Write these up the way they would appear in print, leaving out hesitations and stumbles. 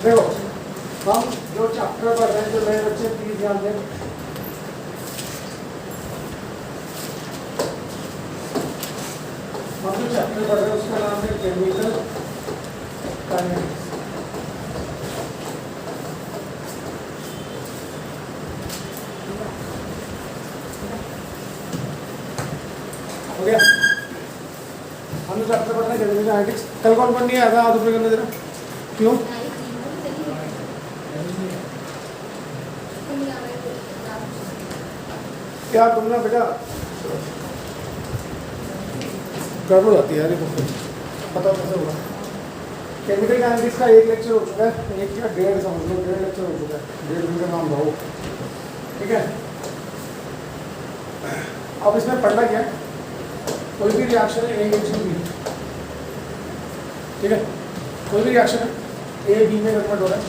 देखो हम जो चैप्टर पढ़ रहे हैं, जो नए बच्चे प्लीज ध्यान दें, हम जो चैप्टर पढ़ रहे हैं उसका नाम है केमिकल काइनेटिक्स। हो गया? हम जो चैप्टर पढ़ रहे हैं केमिकल काइनेटिक्स। कल कौन कौन नहीं आया था? हाथ ऊपर करने देना। क्यों? क्या तुमने बेटा गड़बड़ होती है यार, बताओ कैसे होगा? केमिकल काइनेटिक्स का एक लेक्चर हो चुका है, एक क्या डेढ़ समझ लो, डेढ़ लेक्चर हो चुका है, 1.5 दिन का नाम भाव। ठीक है, अब इसमें पढ़ना क्या है? कोई भी रिएक्शन है, ए रिएक्शन बी, ठीक है, कोई भी रिएक्शन है ए बी में कन्वर्ट हो रहा है,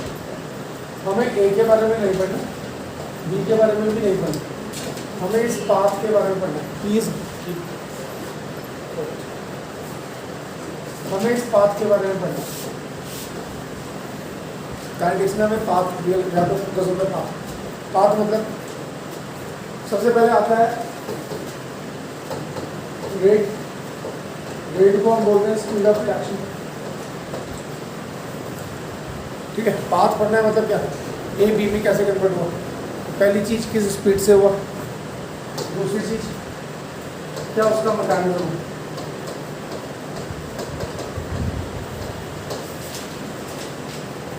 हमें ए के बारे में नहीं पढ़ना, बी के बारे में भी नहीं पढ़ना, हमें इस पाथ के बारे में पढ़ना है। प्लीज हमें इस पाथ के बारे में पढ़ना है। काइनेटिक्स में हमें पाथ या तो फोकस होता है पाथ। पाथ मतलब सबसे पहले आता है रेट। रेट को हम बोलते हैं स्पीड ऑफ रिएक्शन। ठीक है, पाथ पढ़ना है मतलब क्या? ए बी में कैसे कन्वर्ट हुआ, पहली चीज किस स्पीड से हुआ, दूसरी चीज क्या उसका मैकेनिज्म है।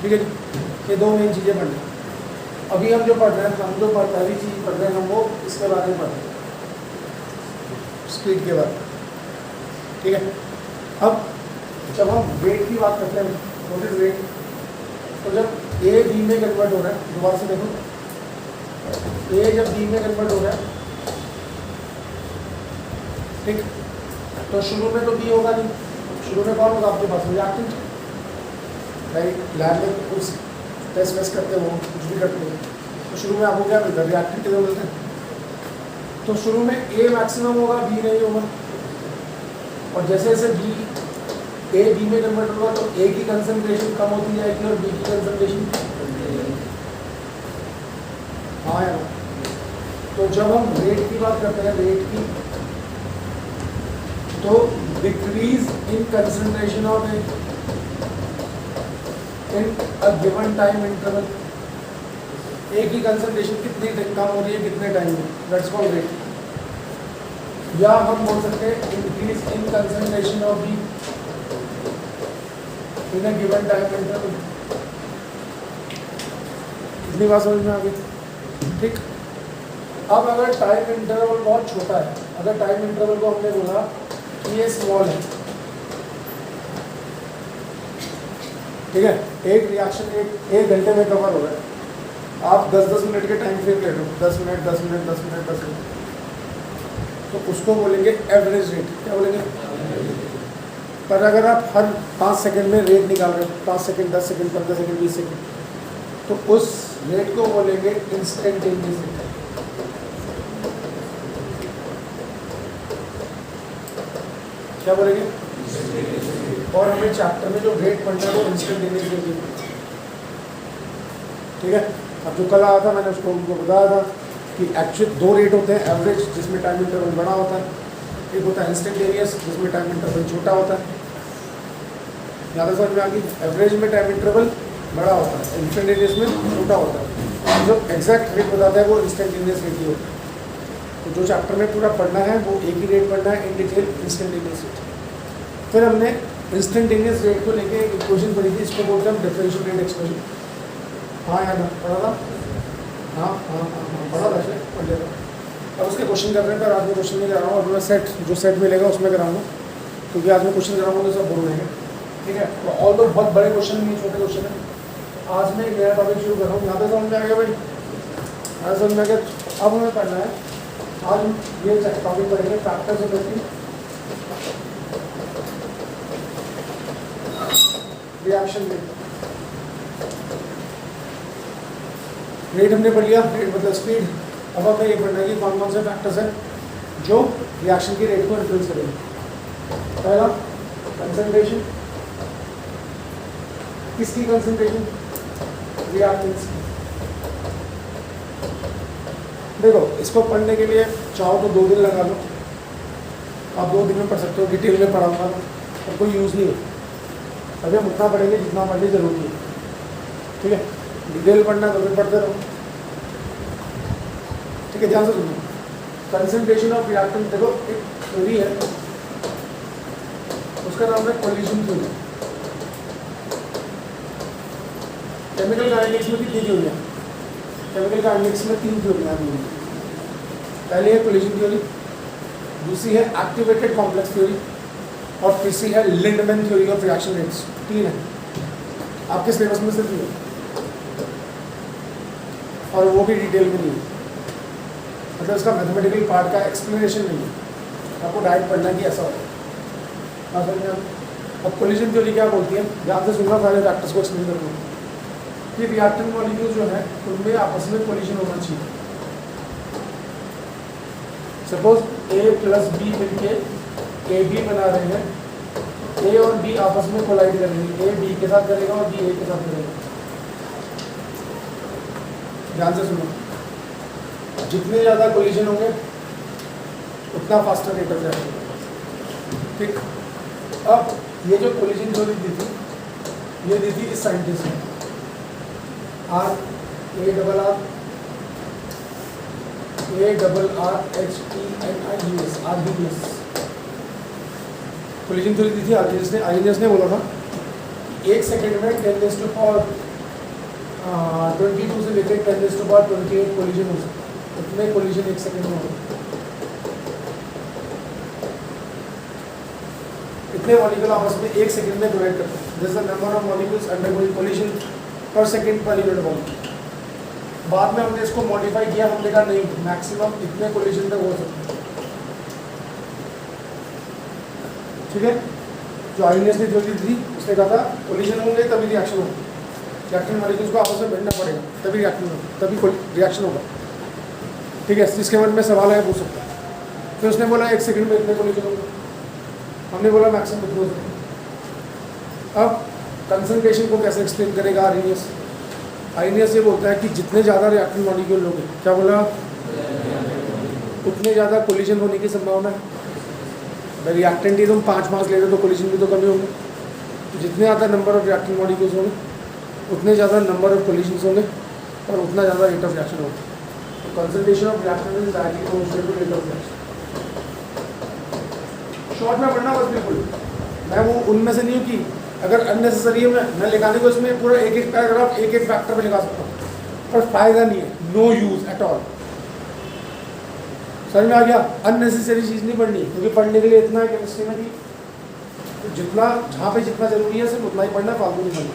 ठीक है जी, ये दो मेन चीजें पढ़नी। अभी हम जो पढ़ रहे हैं, हम जो पहली चीज पढ़ रहे हैं, हम वो इसके बारे में पढ़ रहे हैं, स्पीड के बारे में। ठीक है, अब जब हम वेट की बात करते हैं, व्हाट इज वेट, तो जब ए बी में कन्वर्ट हो रहा है, दोबारा से देखो, ए जब बी में कन्वर्ट हो रहा है, ठीक, तो शुरू में तो बी होगा नहीं, शुरू में कौन होगा आपके पास? Reactant, right? लैब में कुछ टेस्ट वेस्ट करते हो, कुछ भी करते हो, तो शुरू में आपको क्या मिलता है? रिएक्टेंट कितने मिलते हैं? तो शुरू में ए मैक्सिमम होगा, बी नहीं होगा, और जैसे जैसे बी ए बी में कन्वर्ट होगा तो ए की कंसंट्रेशन कम होती जाएगी और बी की कंसंट्रेशन, हाँ यार। तो जब हम रेट की बात करते हैं, रेट की, तो decrease in concentration of A in a given time interval, A की कंसंट्रेशन कितनी कम हो रही है कितने टाइम में, दैट्स कॉल्ड रेट। या हम बोल सकते हैं increase in concentration of be in a given time interval. इतनी बात समझ में आ गई? ठीक, अब अगर टाइम इंटरवल बहुत छोटा है, अगर टाइम इंटरवल को हमने बोला कि ये स्मॉल है, ठीक है, एक रिएक्शन एक घंटे में कवर हो रहा है, आप 10-10 मिनट के टाइम फ्रेम ले लो, 10 मिनट 10 मिनट 10 मिनट 10 मिनट, तो उसको बोलेंगे एवरेज रेट। क्या बोलेंगे? पर अगर आप हर 5 सेकंड में रेट निकाल रहे हो, 5 सेकंड 10 सेकंड 15 सेकंड 20 सेकंड, तो उस रेट को बोलेंगे इंस्टेंटेनियस रेट। क्या बोलेंगे? और हमें चैप्टर में जो रेट पढ़ना है वो इंस्टेंटेनियस रेट है। ठीक है, अब जो कल आया था मैंने उसको उनको बताया था कि एक्चुअल 2 रेट होते हैं, एवरेज जिसमें टाइम इंटरवल बड़ा होता है, एक होता है इंस्टेंटेनियस जिसमें टाइम इंटरवल छोटा होता है। ज़्यादा समझ में आ गई? एवरेज में टाइम इंटरवल बड़ा होता है, इंस्टेंटेनियस में छोटा होता है। जो एग्जैक्ट रेट बताता है वो इंस्टेंटेनियस रेट ही होता है। तो जो चैप्टर में पूरा पढ़ना है वो एक ही रेट पढ़ना है, इन डिटेल इंस्टेंटेनियस रेट। फिर हमने इंस्टेंटेनियस रेट को लेके एक इक्वेशन पढ़ी थी, इसको बोलते हैं हम डिफरेंशियल रेट एक्सप्रेशन। हाँ याद है, पढ़ा था? हाँ हाँ हाँ हाँ पढ़ा था, पढ़ लेगा। अब उसके क्वेश्चन कर रहे हैं, पर आज मैं क्वेश्चन नहीं करा रहा हूँ, अब मैं जो सेट मिलेगा उसमें कराऊंगा, क्योंकि आज मैं क्वेश्चन कराऊंगा तो सब बोल रहेंगे। ठीक है, तो ऑल तो बहुत बड़े क्वेश्चन नहीं, छोटे क्वेश्चन है। आज मैं एक नया टॉपिक शुरू कर रहा हूँ, यहाँ पे समझ में आ गया भाई? यहाँ समझ में आ गया? अब हमें पढ़ना है, आज हम ये टॉपिक पढ़ेंगे factors of reaction rate. Rate हमने पढ़ लिया, रेट मतलब स्पीड। अब हमें ये पढ़ना है कि कौन कौन से फैक्टर्स हैं जो रिएक्शन की रेट को इन्फ्लुएंस करेंगे। पहला कंसंट्रेशन, किसकी कंसंट्रेशन? रिएक्टेंट्स। देखो इसको पढ़ने के लिए चाहो तो 2 दिन लगा लो, आप 2 दिन में पढ़ सकते हो, डिटेल में पढ़ाऊंगा और कोई यूज़ नहीं है। अभी हम उतना पढ़ेंगे जितना पढ़ने ज़रूरी है, ठीक है। डिटेल पढ़ना तो फिर पढ़ते रहो, ठीक है। ध्यान से सुनो, कंसंट्रेशन ऑफ रिएक्टेंट, देखो एक थ्योरी है, उसका नाम है कोलिजन थ्योरी। केमिकल काइनेटिक्स में कितनी थ्योरियाँ? केमिकल काइनेटिक्स में 3 थ्योरियाँ हैं। पहली है कोलिजन थ्योरी, दूसरी है एक्टिवेटेड कॉम्प्लेक्स थ्योरी और तीसरी है Lindeman theory of reaction rates. 3 है आपके सिलेबस में, सिर्फ ये, और वो भी डिटेल में नहीं है, मतलब इसका मैथमेटिकल पार्ट का एक्सप्लेनेशन नहीं है, आपको डायरेक्ट पढ़ना है कि ऐसा होगा। अब कोलिजन थ्योरी क्या बोलती है, ध्यान से सुनना, सारे फैक्टर्स को एक्सप्लेन करूँगा कि रिएक्टेंट मॉलिक्यूल जो है उनमें आपस में कोलिजन होना चाहिए। सपोज A प्लस बी मिलके AB बना रहे हैं, A और B आपस में कोलाइड करेंगे, A B के साथ करेगा और B A के साथ करेगा। ध्यान से सुनो, जितने ज़्यादा कोलिजन होंगे उतना फास्टर रेट ऑफ रिएक्शन होगा, ठीक। अब ये जो कोलिजन थ्योरी दी थी, ये दी थी इस साइंटिस्ट ने, ARRHENIUS, आर्हीनियस। कोलिजन थ्योरी दी थी आर्हीनियस ने बोला था कि 1 सेकेंड में 10⁻22 से लेकर 10⁻28 कोलिजन हो सकता है। इतने कोलिजन 1 सेकेंड में हो, इतने मॉलिक्यूल आपस में 1 सेकेंड में कोलाइड करते हैं। This is the number of molecules undergoing collision पर सेकेंड पर यूनिट वॉल्यूम। बाद में हमने इसको मॉडिफाई किया, हमने कहा नहीं, मैक्सिमम इतने कोलिजन तक हो सकते हैं, ठीक है। जो आर्हीनियस ने थ्योरी दी, उसने कहा था कोलिजन होंगे तभी रिएक्शन होगा, रिएक्टेंट मॉलिक्यूल्स को आपस में भिड़ना पड़ेगा तभी रिएक्शन होगा, तभी रिएक्शन होगा, ठीक है। जिसके मन में सवाल है पूछ सकता है। फिर उसने बोला 1 सेकंड में इतने कोलिजन होंगे, हमने बोला मैक्सिमम इतने हो सकते हैं। अब कंसंट्रेशन को कैसे एक्सप्लेन करेगा आर्हीनियस? आर्हीनियस ये बोलता है कि जितने ज़्यादा रिएक्टेंट मॉलिक्यूल होंगे, क्या बोला, उतने ज़्यादा कोलिजन होने की संभावना है। अगर रिएक्टेंट ही तुम 5 ले रहे हो तो कोलिजन भी तो कमी होंगे, तो जितने ज़्यादा नंबर ऑफ रिएक्टेंट मॉलिक्यूल्स होंगे उतने ज़्यादा नंबर ऑफ कोलिजन्स होंगे और उतना ज़्यादा रेट ऑफ रिएक्शन होगा। तो concentration of reactant is directly proportional to rate of reaction. Short में पढ़ना बस, बिल्कुल मैं वो उनमें से नहीं हूँ कि अगर अननेसेसरी है मैं लिखाने को इसमें पूरा एक पैराग्राफ एक फैक्टर पे लिखा सकता हूँ, पर फायदा नहीं है, नो यूज एट ऑल। समझ में आ गया? अननेसेसरी चीज़ नहीं पढ़नी, क्योंकि पढ़ने के लिए इतना है केमिस्ट्री में कि तो जितना जहाँ पे जितना जरूरी है सिर्फ उतना ही पढ़ना, फालतू नहीं पढ़ना।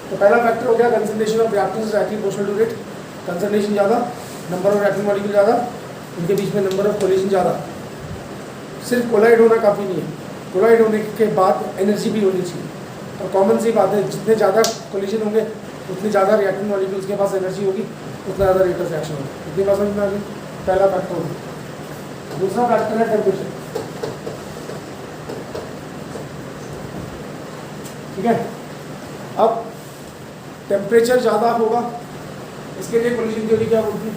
तो पहला फैक्टर हो गया concentration of reactants directly proportional to rate. Concentration ज़्यादा, नंबर ऑफ रिएक्टेंट मॉलिक्यूल ज़्यादा, इनके बीच में नंबर ऑफ कोलिजन ज़्यादा। सिर्फ कोलाइड होना काफ़ी नहीं है, कोलाइड होने के बाद एनर्जी भी होनी चाहिए। और कॉमन सी बात है, जितने ज़्यादा कोलिजन होंगे उतने ज़्यादा रिएक्टेंट मॉलिक्यूल्स के पास एनर्जी होगी, उतना ज़्यादा रेट ऑफ रिएक्शन होगा। इतनी बात समझ में आ गई? पहला फैक्टर होगा। दूसरा फैक्टर है टेम्परेचर, ठीक है। अब टेम्परेचर ज़्यादा होगा, इसके लिए कोलिजन थ्योरी क्या बोलती है?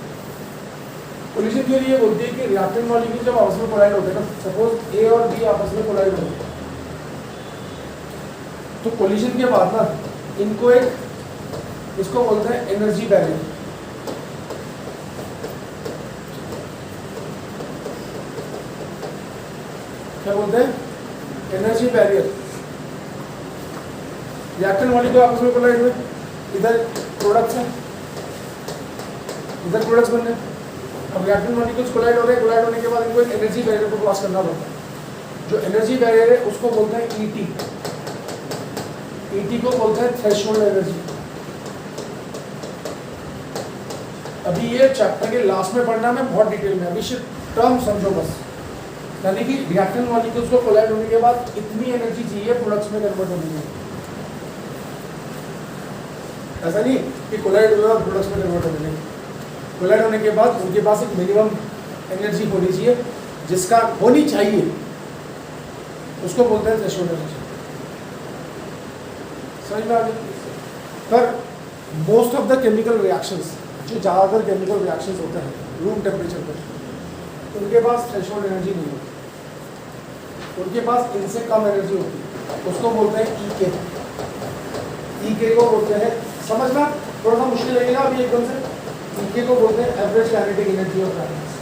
कोलिजन थ्योरी ये बोलती है कि रिएक्टेंट मॉलिक्यूल जब आपस में कोलाइड होते हैं ना, सपोज ए और बी आपस में कोलाइड होते हैं, तो कोलिजन के बाद ना इनको इसको बोलते हैं एनर्जी बैरियर। क्या बोलते हैं? Energy barrier. रिएक्टेंट मॉलिक्यूल आपस में कोलाइड हुए, इधर प्रोडक्ट्स हैं, इधर प्रोडक्ट्स बन रहे हैं। अब रिएक्टेंट मॉलिक्यूल्स कोलाइड हो रहे हैं, कोलाइड होने के बाद इनको एक एनर्जी बैरियर को क्रॉस करना पड़ता है। जो एनर्जी बैरियर है उसको बोलते हैं ईटी। ईटी को बोलते हैं थ्रेशोल्ड एनर्जी। अभी ये चैप्टर के लास्ट में पढ़ना है बहुत डिटेल में, अभी सिर्फ टर्म समझो बस। यानी कि रिएक्टेंट मॉलिक्यूल्स को कोलाइड होने के बाद इतनी एनर्जी चाहिए प्रोडक्ट्स में कन्वर्ट होने के लिए। ऐसा नहीं कि कोलाइड हुआ और प्रोडक्ट्स में कन्वर्ट होने के, कोलाइड होने के बाद उनके पास एक मिनिमम एनर्जी होनी चाहिए, जिसका होनी चाहिए उसको बोलते हैं थ्रेशोल्ड एनर्जी। समझ में आ गई? पर most of the chemical reactions, जो ज़्यादातर केमिकल रिएक्शंस होते हैं रूम टेम्परेचर पर, उनके पास थ्रेशोल्ड एनर्जी नहीं होती, उनके पास इनसे कम एनर्जी होती है, उसको बोलते हैं ईके। ईके को बोलते हैं, समझना थोड़ा सा मुश्किल लगेगा अभी एकदम से, ईके को बोलते हैं average kinetic energy of parents.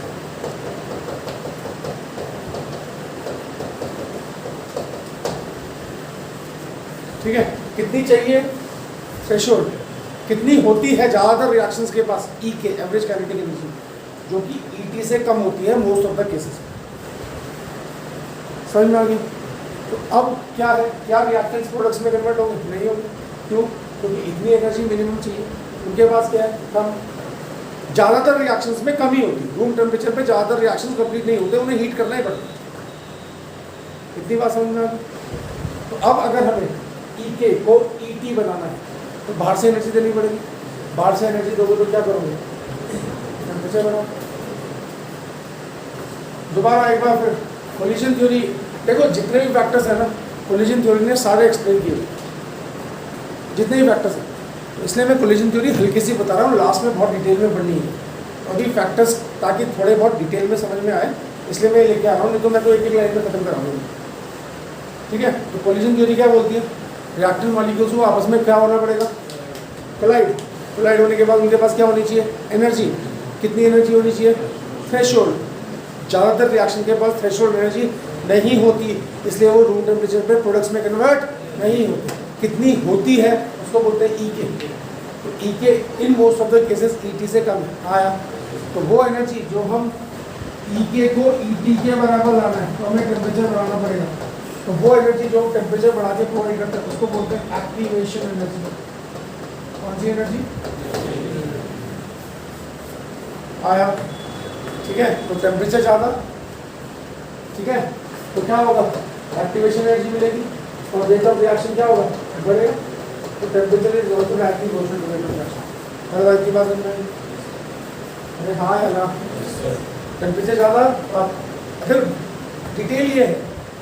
ठीक है, कितनी चाहिए थ्रेशोल्ड, कितनी होती है ज़्यादातर रिएक्शंस के पास ईके, एवरेज काइनेटिक एनर्जी, जो कि ईटी से कम होती है मोस्ट ऑफ द केसेस। समझ में आ गई? तो अब क्या है, क्या रिएक्टेंट्स प्रोडक्ट्स में कन्वर्ट होंगे? नहीं होंगे। क्यों? क्योंकि इतनी एनर्जी मिनिमम चाहिए, उनके पास क्या है, कम। ज़्यादातर रिएक्शंस में कमी होती है, रूम टेम्परेचर पे ज़्यादातर रिएक्शंस कंप्लीट नहीं होते, उन्हें हीट करना ही पड़ता है। इतनी बात समझ में आ गई? तो अब अगर हमें ईके को ईटी बनाना है तो बाहर से एनर्जी देनी पड़ेगी। बाहर से एनर्जी दोगे तो क्या करोगे? टेम्परेचर बढ़ाओ। दोबारा एक बार फिर कोलिजन थ्योरी देखो, जितने भी फैक्टर्स हैं ना, कोलिजन थ्योरी ने सारे एक्सप्लेन किए, जितने भी फैक्टर्स हैं। तो इसलिए मैं कोलिजन थ्योरी हल्की सी बता रहा हूँ, लास्ट में बहुत डिटेल में पढ़नी है अभी फैक्टर्स, ताकि थोड़े बहुत डिटेल में समझ में आए, इसलिए मैं लेके आ रहा हूँ, नहीं तो मैं तो एक एक लाइन में खत्म कराऊंगा। ठीक है, तो कोलिजन थ्योरी क्या बोलती है? रिएक्टेंट मॉलिक्यूल्स को आपस में क्या होना पड़ेगा? कोलाइड। कोलाइड होने के बाद उनके पास क्या होनी चाहिए? एनर्जी। कितनी एनर्जी होनी चाहिए? थ्रेशोल्ड। ज़्यादातर रिएक्शन के पास थ्रेशोल्ड एनर्जी नहीं होती, इसलिए वो रूम टेम्परेचर पे प्रोडक्ट्स में कन्वर्ट नहीं होते। कितनी होती है उसको बोलते हैं ईके। तो ईके in most of the cases ET से कम आया, तो वो एनर्जी जो हम ईके को ईटी के बराबर लाना है तो हमें टेम्परेचर बढ़ाना पड़ेगा। तो वो एनर्जी जो टेम्परेचर बढ़ा के प्रोवाइड करते हैं उसको बोलते हैं एक्टिवेशन एनर्जी। कौन सी एनर्जी? आया। ठीक है, तो टेम्परेचर ज़्यादा, ठीक है, तो क्या होगा? एक्टिवेशन एनर्जी मिलेगी और रेट ऑफ रिएक्शन क्या होगा? बढ़ेगा। तो temperature is also active motion to rate of reaction. हर बात की बात समझ में? अरे हाँ है ना, टेम्परेचर ज़्यादा। फिर डिटेल ये है,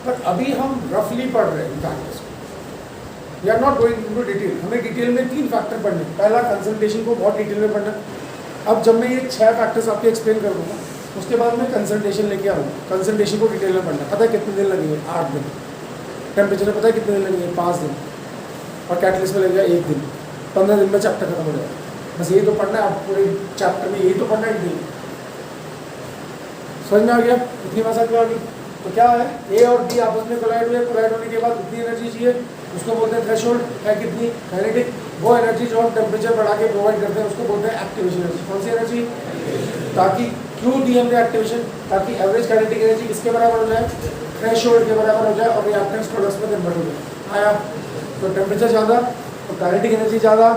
पर अभी हम रफली पढ़ रहे हैं फैक्टर्स को, we are not going into detail. हमें डिटेल में 3 फैक्टर पढ़ने। पहला कंसंट्रेशन को बहुत डिटेल में पढ़ना। अब जब मैं ये 6 फैक्टर्स आपके एक्सप्लेन कर दूँगा, उसके बाद मैं कंसंट्रेशन लेके आऊँगा। कंसंट्रेशन को डिटेल में पढ़ना। पता है कितने दिन लगेंगे? 8 दिन। टेम्परेचर में पता है कितने दिन लगेंगे? 5 दिन। और कैटलिस्ट में लगेगा 1 दिन। 15 दिन में चैप्टर खत्म हो जाएगा। बस यही तो पढ़ना है, आप पूरे चैप्टर में यही तो पढ़ना है। दिन समझ में आ गया? इतनी बात समझ में आ गई? तो क्या है, ए और बी आपस में कोलाइड हुए, कोलाइड होने के बाद कितनी एनर्जी चाहिए उसको बोलते हैं थ्रेशोल्ड। है कितनी? काइनेटिक। वो एनर्जी जो हम टेम्परेचर बढ़ा के प्रोवाइड करते हैं उसको बोलते हैं एक्टिवेशन एनर्जी। कौन सी एनर्जी? ताकि क्यों दी हमने एक्टिवेशन? ताकि एवरेज काइनेटिक एनर्जी किसके बराबर हो जाए? थ्रेशोल्ड के बराबर हो जाए और रिएक्टेंट्स प्रोडक्ट्स में कन्वर्ट हो जाए। आया? तो टेम्परेचर ज़्यादा तो काइनेटिक एनर्जी ज़्यादा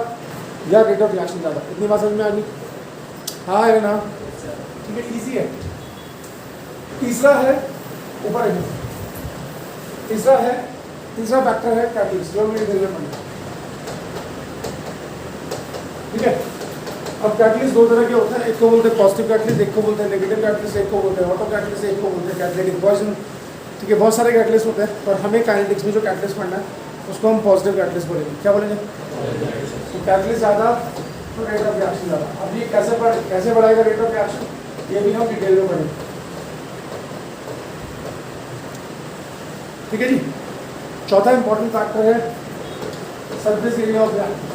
या रेट ऑफ रिएक्शन ज़्यादा। इतनी बात समझ में आ गई? हाँ है ना? ठीक है, ईजी है। तीसरा है ऊपर है, तीसरा फैक्टर है कैटलिस्ट, जो हमने डिटेल में पढ़ा। ठीक है, अब कैटलिस्ट 2 तरह के होते हैं। एक को बोलते हैं पॉजिटिव कैटलिस्ट, एक को बोलते हैं नेगेटिव कैटलिस्ट, एक को बोलते हैं ऑटो कैटलिस्ट, एक को बोलते हैं कैटलिटिक पॉइजन। ठीक है, बहुत सारे कैटलिस्ट होते हैं, पर हमें काइनेटिक्स में जो कैटलिस्ट पढ़ना है उसको हम पॉजिटिव कैटलिस्ट बोलेंगे। क्या बोलेंगे? तो कैटलिस्ट ज़्यादा तो रेट ऑफ रिएक्शन ज़्यादा। अब ये कैसे बढ़ाएगा रेट ऑफ रिएक्शन, ये भी हम डिटेल में पढ़ेंगे। ठीक है जी। चौथा इंपॉर्टेंट फैक्टर है सरफेस एरिया ऑफ रिएक्टेंस।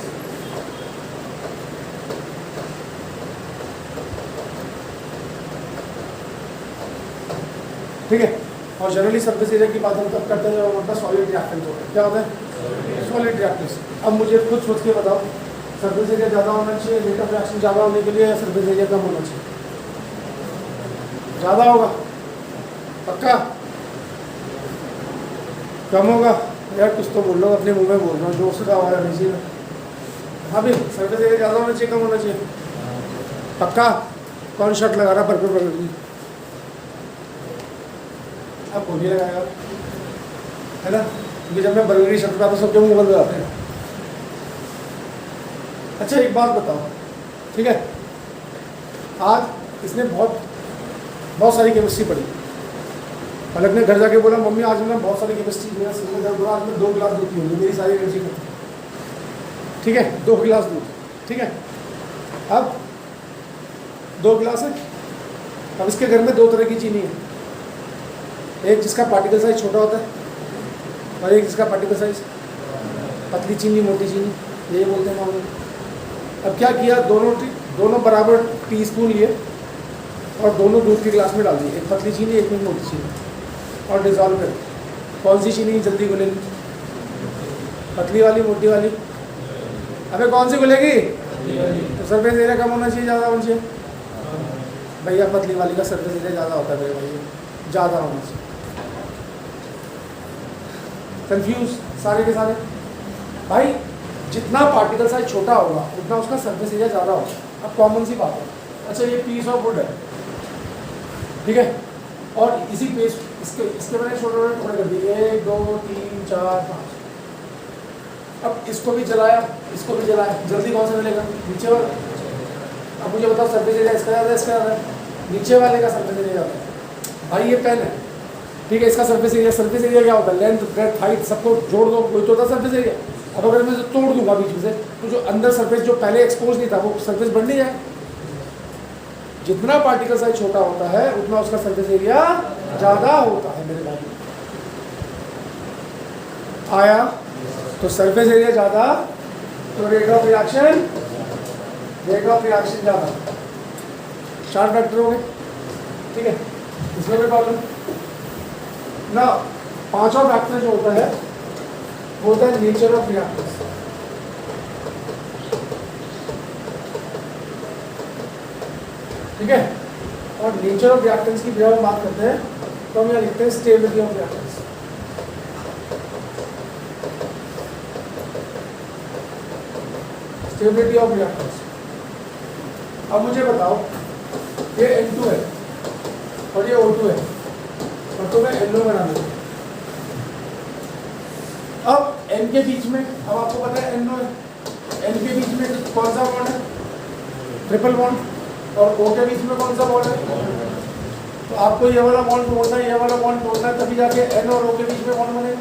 ठीक है, और जनरली सरफेस एरिया की बात हम तब करते हैं जब हमारे पास सॉलिड रिएक्टेंस होता है। क्या होता है? Solid reactance. अब मुझे खुद सोच के बताओ, सरफेस एरिया ज़्यादा होना चाहिए रेट ऑफ रिएक्शन ज़्यादा होने के लिए, या सरफेस एरिया कम होना चाहिए? ज़्यादा होगा। पक्का? कम होगा? यार कुछ तो बोल लो, अपने मुंह में बोल रहा हूँ, जोर से आवाज़ आनी चाहिए। हाँ भाई, सरफेस एरिया ज़्यादा होना चाहिए कम होना चाहिए? पक्का? कौन शर्ट लगा रहा पर्पल कलर की? अब बोलिए लगाएगा, है ना? क्योंकि जब मैं बर्गरी शर्ट पे आता सबके मुँह बंद हो जाते हैं। अच्छा एक बात बताओ, ठीक है, आज इसने बहुत सारी केमिस्ट्री पढ़ी। पलक ने घर जाके बोला मम्मी आज मैं बहुत सारी केमिस्ट्री, मेरा सिर में दर्द हो रहा, आज मैं 2 गिलास दूध पीऊँगी, मेरी सारी एनर्जी खत्म। ठीक है, 2 गिलास दूध। ठीक है। अब 2 गिलास है। अब इसके घर में 2 तरह की चीनी है, एक जिसका पार्टिकल साइज छोटा होता है और एक जिसका पार्टिकल साइज पतली चीनी, मोटी चीनी, यही बोलते हैं मामले। अब क्या किया, दोनों बराबर टीस्पून लिए और दोनों दूध के गिलास में डाल दिए, एक पतली चीनी एक में मोटी चीनी, और डिज़ोल्व कर। कौन सी चीनी जल्दी घुलेगी, पतली वाली मोटी वाली? अबे कौन सी घुलेगी? तो सरफेस एरिया कम होना चाहिए ज़्यादा होना चाहिए? भैया पतली वाली का सरफेस एरिया ज़्यादा होता है मेरे भाई, ज़्यादा होना चाहिए। कंफ्यूज सारे के सारे भाई, जितना पार्टिकल साइज छोटा होगा उतना उसका सरफेस एरिया ज़्यादा होगा। अब कॉमन सी बात है, अच्छा ये पीस ऑफ वुड है, ठीक है, और इसी पेस इसके मैंने छोटे छोटे टुकड़े कर दिए, 1 2 3 4 5। अब इसको भी जलाया, इसको भी जलाया, जल्दी कौन सा मिलेगा? नीचे वाला। अब मुझे बताओ सरफेस एरिया इसका ज़्यादा है इसका ज़्यादा है? नीचे वाले का सरफेस एरिया ज़्यादा है। भाई ये पेन है, ठीक है, इसका सरफेस एरिया क्या होता है? लेंथ ब्रेथ हाइट सबको जोड़ दो, कोई तो होता है सरफेस एरिया। अब अगर मैं तोड़ दूंगा बीच में से, तो जो अंदर सरफेस जो पहले एक्सपोज नहीं था वो सरफेस बढ़ नहीं जाए। जितना पार्टिकल साइज छोटा होता है उतना उसका सरफेस एरिया ज़्यादा होता है मेरे भाई। आया? तो सरफेस एरिया ज़्यादा तो रेट ऑफ रिएक्शन ज़्यादा। 4 फैक्टर हो गए, ठीक है, इसमें कोई प्रॉब्लम ना। 5वां फैक्टर जो होता है वो होता है नेचर ऑफ रिएक्टेंस। ठीक है, और नेचर ऑफ रिएक्टेंस की जब हम बात करते हैं तो हम यहाँ लिखते हैं stability of reactance. Stability of reactance. अब मुझे बताओ, ये N2 है और ये O2 है, और तो मैं NO बना दूँ। अब N के बीच में, अब आपको पता है NO है, N के बीच में कौन सा बॉन्ड है? Triple bond. और O के बीच में कौन सा बॉन्ड है? तो आपको ये वाला बॉन्ड तोड़ना है, ये वाला बॉन्ड तोड़ना है, तभी जाके N और O के बीच में बॉन्ड बनेगा।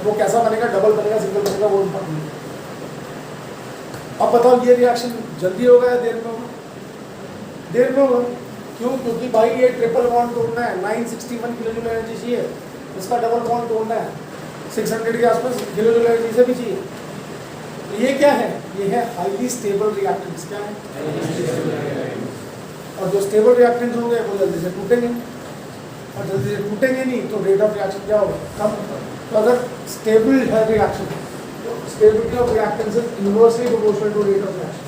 वो कैसा बनेगा, डबल बनेगा, सिंगल बनेगा, वो इम्पोर्टेंट है। अब बताओ ये रिएक्शन जल्दी होगा या देर में होगा? देर में होगा। क्यों? क्योंकि भाई ये ट्रिपल बॉन्ड तोड़ना है, 961 किलो जूल एनर्जी चाहिए, इसका डबल बॉन्ड तोड़ना है 600 के आसपास किलो जूल एनर्जी से भी चाहिए। तो ये क्या है? ये है हाईली स्टेबल रिएक्टेंट्स। क्या है? और जो स्टेबल रिएक्टेंट्स होंगे वो जल्दी से टूटेंगे, और जल्दी से टूटेंगे नहीं तो रेट ऑफ रिएक्शन क्या होगा? कम। तो अगर स्टेबल है रिएक्शन तो stability of reactants is inversely proportional to rate of reaction.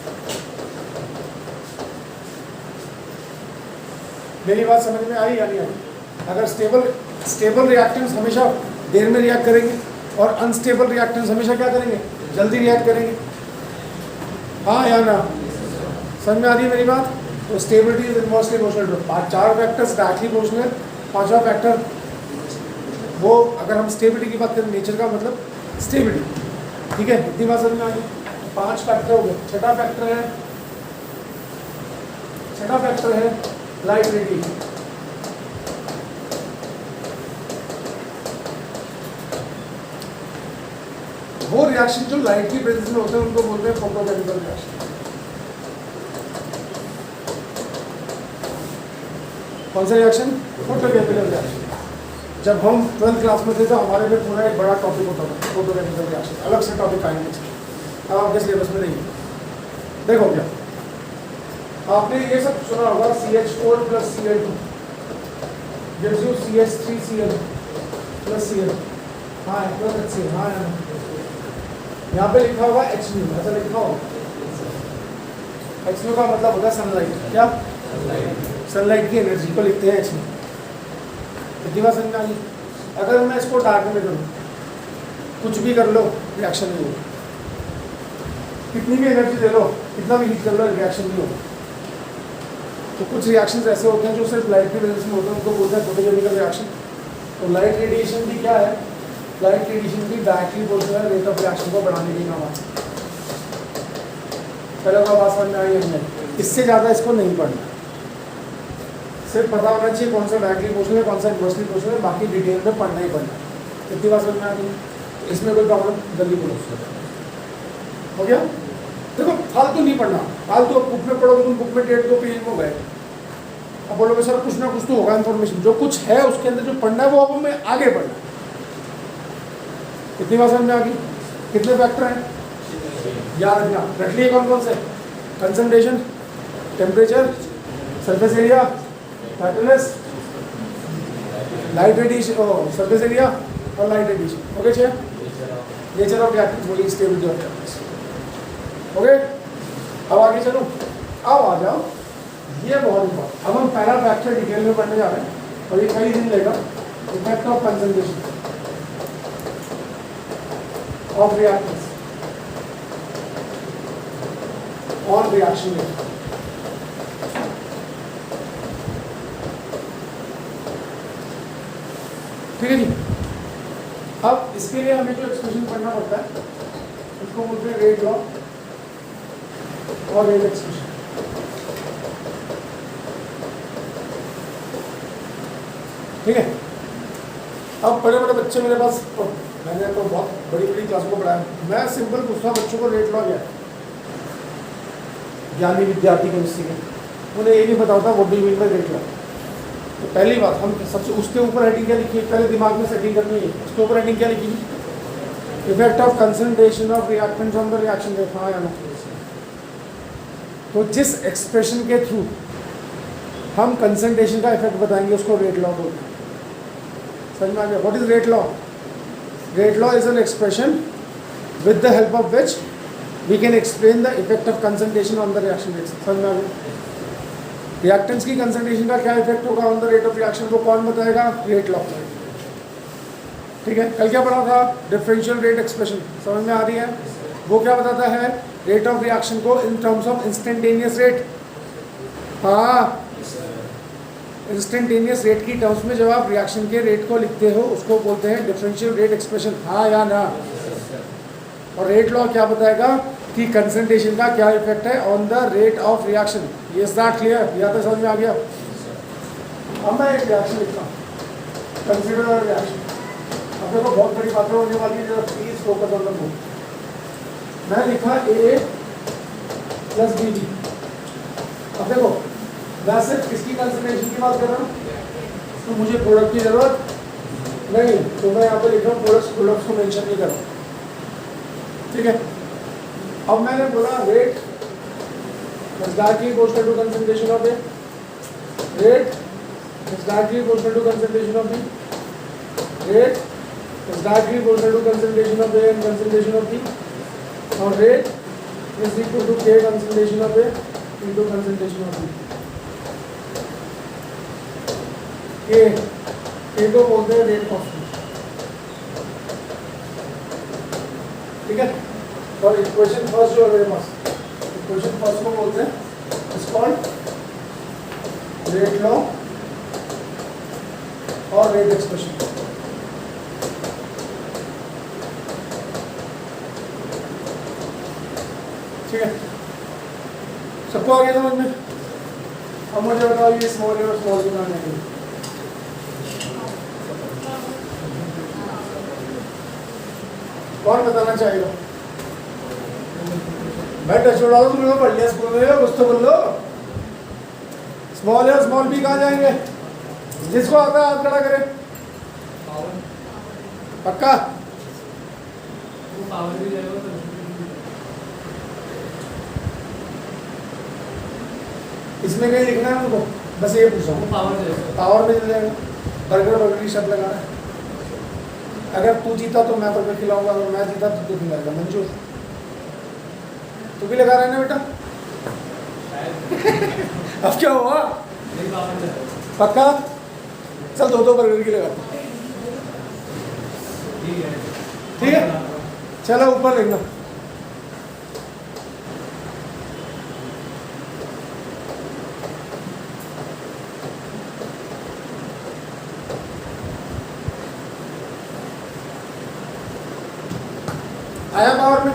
मेरी बात समझ में आई या नहीं आई? अगर स्टेबल रिएक्टेंट्स हमेशा देर में रिएक्ट करेंगे और अनस्टेबल रिएक्टेंट्स हमेशा क्या करेंगे? जल्दी रिएक्ट करेंगे। हाँ या ना? समझ में आ रही है मेरी बात? तो stability is inversely proportional to 4 factors directly proportional. 5वां फैक्टर वो, अगर हम स्टेबिलिटी की बात करें, नेचर का मतलब स्टेबिलिटी, ठीक है, इतनी बात समझ में आ गई। 5 फैक्टर हो गए। छठा फैक्टर है लाइट रेडिएशन। वो रिएक्शन जो लाइट की प्रेजेंस में होते हैं उनको बोलते हैं फोटोकेमिकल रिएक्शन। कौन सा रिएक्शन? Photochemical reaction. जब हम 12th क्लास में थे तो हमारे में पूरा एक बड़ा टॉपिक होता था फोटोकेमिकल रिएक्शन, अलग से टॉपिक आएंगे। अब आपके सिलेबस में नहीं है। देखो क्या, आपने ये सब सुना होगा, CH4 + Cl2 gives you CH3Cl + Cl। हाँ प्लस HCl। हाँ यहाँ पे लिखा होगा HNu, ऐसा लिखा होगा। HNu का मतलब होता है सनलाइट। क्या? सनलाइट की एनर्जी को लिखते हैं HNu। कितनी बार समझ आई? अगर मैं इसको डार्क में करूँ, कुछ भी कर लो रिएक्शन नहीं होगा। कितनी भी एनर्जी दे लो, कितना भी हीट कर लो, रिएक्शन नहीं होगा। तो कुछ रिएक्शंस ऐसे होते हैं जो सिर्फ लाइट की वजह से होते हैं, उनको बोलते हैं फोटोकेमिकल रिएक्शन। तो लाइट रेडिएशन भी क्या है? लाइट रेडिएशन भी डायरेक्टली बोलते हैं रेट ऑफ रिएक्शन को बढ़ाने की बात। पहले तो बात समझ में आई है, इससे ज़्यादा इसको नहीं पढ़ना, सिर्फ पता होना चाहिए कौन सा डायरेक्टली प्रोपोर्शनल है, कौन सा इनवर्सली प्रोपोर्शनल है, बाकी डिटेल में पढ़ना ही पढ़ना। इतनी बात समझ में आ गई? इसमें कोई प्रॉब्लम? जल्दी बोलो। हो गया? देखो फालतू नहीं पढ़ना, फालतू अब बुक में पढ़ोगे तुम, बुक में 1.5-2 पेज में हो गए, अब बोलोगे सर कुछ ना कुछ तो होगा इन्फॉर्मेशन, जो कुछ है उसके अंदर जो पढ़ना है वो अब हमें आगे पढ़ना है। कितनी बात समझ में आ गई? कितने फैक्टर हैं याद रखना, रख लिए कौन कौन से? Concentration, temperature, surface area, catalyst, light radiation, surface area और लाइट रेडिएशन। ओके छे, नेचर ऑफ रिएक्टेंट्स, वही स्टेबिलिटी ऑफ रिएक्टेंट्स। ओके, अब आगे चलो, अब आ जाओ, ये बहुत इंपॉर्टेंट। अब हम पहला फैक्टर डिटेल में पढ़ने जा रहे हैं और ये कई दिन लेगा, effect of concentration of reactants on reaction rate. ठीक है जी। अब इसके लिए हमें जो एक्सप्रेशन पढ़ना पड़ता है उसको बोलते हैं रेट लॉ और रेट एक्सप्रेशन। ठीक है, अब बड़े बड़े बच्चे मेरे पास, मैंने तो बहुत बड़ी बड़ी क्लासों को पढ़ाया, मैं सिंपल पूछता बच्चों को रेट लॉ क्या है, ज्ञानी विद्यार्थी केमिस्ट्री के, उन्हें ये नहीं पता होता what do you mean by rate law. तो पहली बात हम सबसे उसके ऊपर हेडिंग क्या लिखी, पहले दिमाग में सेटिंग करनी है, उसके ऊपर हेडिंग क्या लिखी, effect of concentration of reactants on the reaction rate. हाँ या नो? तो जिस एक्सप्रेशन के थ्रू हम कंसंट्रेशन का इफेक्ट बताएंगे उसको रेट लॉ बोलते हैं। समझ में आ गया? What is rate law? Rate law is an expression with the help of which we can explain the effect of concentration on the reaction rate. समझ में आ गया? रिएक्टेंट्स की कंसंट्रेशन का क्या इफेक्ट होगा on the rate of reaction, वो कौन बताएगा? Rate law. ठीक है, कल क्या पढ़ा था? Differential rate expression. समझ में आ रही है? वो क्या बताता है? रेट ऑफ रिएक्शन को in terms of instantaneous rate. हाँ, इंस्टेंटेनियस रेट की टर्म्स में जब आप रिएक्शन के रेट को लिखते हो उसको बोलते हैं डिफरेंशियल रेट एक्सप्रेशन। हाँ या ना? और रेट लॉ क्या बताएगा कि कंसंट्रेशन का क्या इफेक्ट है on the rate of reaction. Is that clear? या तो समझ में आ गया? अब मैं एक रिएक्शन लिखता हूँ, कंसीडर रिएक्शन। अब देखो बहुत बड़ी बातें होने वाली है, please focus on the book. मैं लिखा A प्लस BB। अब देखो मैं सिर्फ किसकी कंसंट्रेशन की बात कर रहा हूँ, तो मुझे प्रोडक्ट की जरूरत नहीं, तो मैं यहाँ पे लिख रहा हूँ प्रोडक्ट्स को मेंशन नहीं कर रहा। ठीक है, अब मैंने बोला rate is directly proportional to concentration of A, rate is directly proportional to concentration of B, rate is directly proportional to concentration of A and concentration of B, और rate is equal to K concentration of A into concentration of B। K को बोलते हैं rate constant. ठीक है, और equation first जो है मेरे पास, इक्वेशन फर्स्ट को बोलते हैं इज कॉल्ड रेट लॉ और रेट एक्सप्रेशन। ठीक है, सबको आ गया समझ में? अब मुझे बताओ ये स्मॉल ए और स्मॉल बी बनाने के लिए कौन बताना चाहेगा? मैं टच उड़ा दो, तुमने पढ़ लिया स्कूल में, कुछ तो बोल लो। स्मॉल ए और स्मॉल बी कहाँ जाएंगे? जिसको आता है हाथ खड़ा करे। पक्का? इसमें कहीं लिखना है उनको? बस ये पूछ रहा हूँ। पावर में चल जाएगा। बर्गर की शर्त लगा रहा है। अगर तू जीता तो मैं बर्गर खिलाऊंगा, अगर मैं जीता तो तू खिलाएगा। मंजूर? तू भी लगा रहा है ना बेटा? अब क्या हुआ? पक्का? चल दो बर्गर की लगा। ठीक है, चलो ऊपर लिखना। आया पावर में?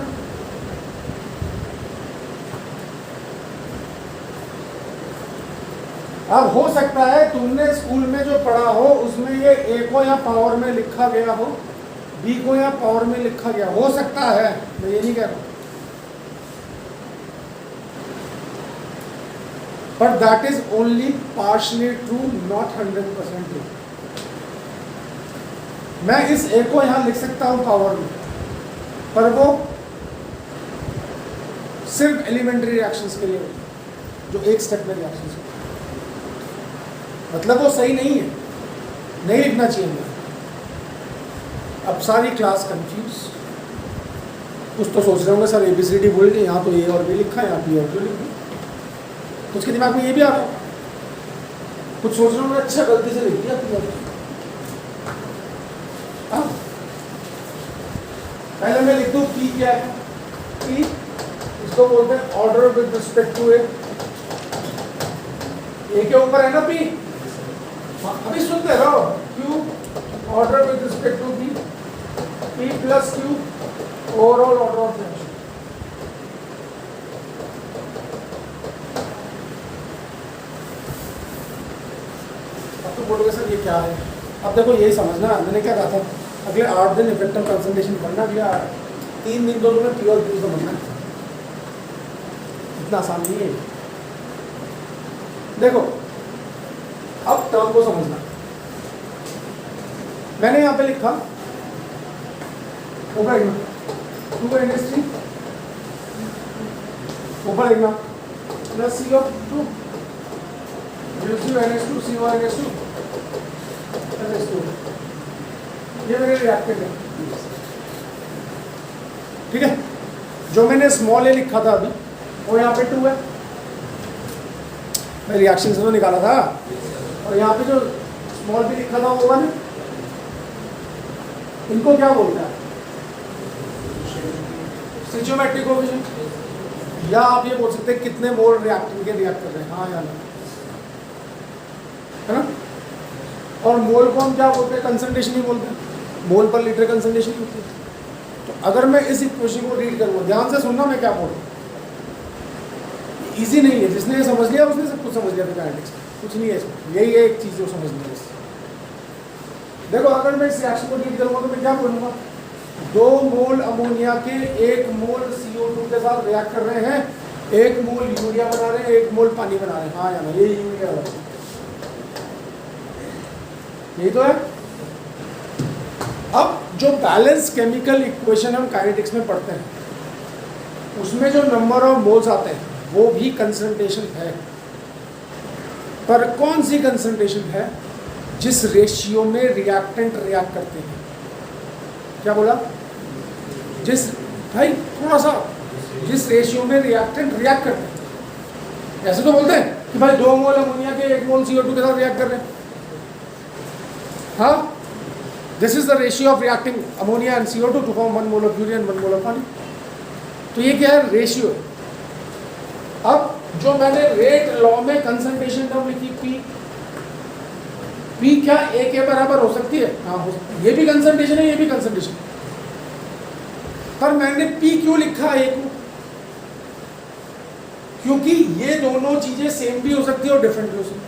अब हो सकता है तुमने स्कूल में जो पढ़ा हो उसमें ये ए को यहाँ पावर में लिखा गया हो, बी को यहाँ पावर में लिखा गया हो सकता है, मैं ये नहीं कह रहा। But that is only partially true, not 100% true. मैं इस ए को यहां लिख सकता हूं पावर में, पर वो सिर्फ एलिमेंट्री रिएक्शंस के लिए होती है, जो एक स्टेप में रिएक्शंस होती है। मतलब वो सही नहीं है, नहीं लिखना चाहिए मुझे। अब सारी क्लास कंफ्यूज, कुछ तो सोच रहे होंगे सर ABCD बोल के यहाँ तो ए और बी लिखा है, यहाँ बी और बी लिखा, तो उसके दिमाग में ये भी आ रहा है। कुछ सोच रहे होंगे अच्छा गलती से लिख दिया हाँ। पहले मैं लिख दूँ पी क्या है, पी इसको बोलते हैं order with respect to A के ऊपर है ना पी, अभी सुनते रहो, Q order with respect to B, P plus Q overall order of reaction. अब तो बोलोगे सर ये क्या है। अब देखो यही समझना, मैंने क्या कहा था, अगले 8 दिन इफेक्ट ऑफ कंसंट्रेशन पढ़ना, अगले 3 दिन तो तुम्हें पी और क्यू समझना, इतना आसान नहीं है। देखो अब टर्म को समझना, मैंने यहाँ पे लिखा ऊपर लिखना 2NH3 ऊपर लिखना plus CO2 NH2 CONH2 NH2, ये मेरे रिएक्टेंट है, ठीक है। जो मैंने स्मॉल ए लिखा था अभी वो यहाँ पे 2 है, मैं रिएक्शन से तो निकाला था, और यहाँ पे जो स्मॉल बी लिखा था वो 1 है। इनको क्या बोलता है, स्टोइचोमेट्रिक कोएफिशिएंट, या आप ये बोल सकते हैं कितने मोल रिएक्टेंट के रिएक्ट कर रहे हैं, हाँ या ना, है ना। और मोल को हम क्या बोलते हैं, कंसंट्रेशन ही बोलते हैं, मोल पर लीटर कंसंट्रेशन होती है। तो अगर मैं इस इक्वेशन को रीड करूँगा, ध्यान से सुनना मैं क्या बोल रहा हूँ, इजी नहीं है, जिसने ये समझ लिया उसने सब कुछ समझ लिया था काइनेटिक्स, कुछ नहीं है इसमें, यही है एक चीज़ जो समझनी है। देखो अगर मैं इस रिएक्शन को रीड करूँगा तो मैं क्या बोलूँगा, 2 मोल अमोनिया के 1 मोल CO2 के साथ रिएक्ट कर रहे हैं, 1 मोल यूरिया बना रहे हैं, 1 मोल पानी बना रहे हैं, हाँ या ना, ये यूरिया है, यही तो है। अब जो बैलेंस केमिकल इक्वेशन हम काइनेटिक्स में पढ़ते हैं, उसमें जो नंबर ऑफ मोल्स आते हैं वो भी कंसंट्रेशन है, पर कौन सी कंसंट्रेशन है, जिस रेशियो में रिएक्टेंट रिएक्ट करते हैं। क्या बोला, जिस भाई थोड़ा सा, जिस रेशियो में रिएक्टेंट रिएक्ट करते हैं। ऐसे तो बोलते हैं कि भाई 2 मोल अमोनिया के 1 मोल CO2 के साथ रिएक्ट कर रहे हैं, हाँ, this is the ratio of reacting ammonia and CO2 to form 1 mole of urea and 1 mole of पानी। तो ये क्या है, रेशियो। अब जो मैंने रेट लॉ में कंसंट्रेशन टर्म लिखी पी क्या ए के बराबर हो सकती है, हाँ हो सकती है, ये भी कंसंट्रेशन है, ये भी कंसंट्रेशन, पर मैंने पी क्यों लिखा ए को, क्योंकि ये दोनों चीजें सेम भी हो सकती है और डिफरेंट भी हो सकती है,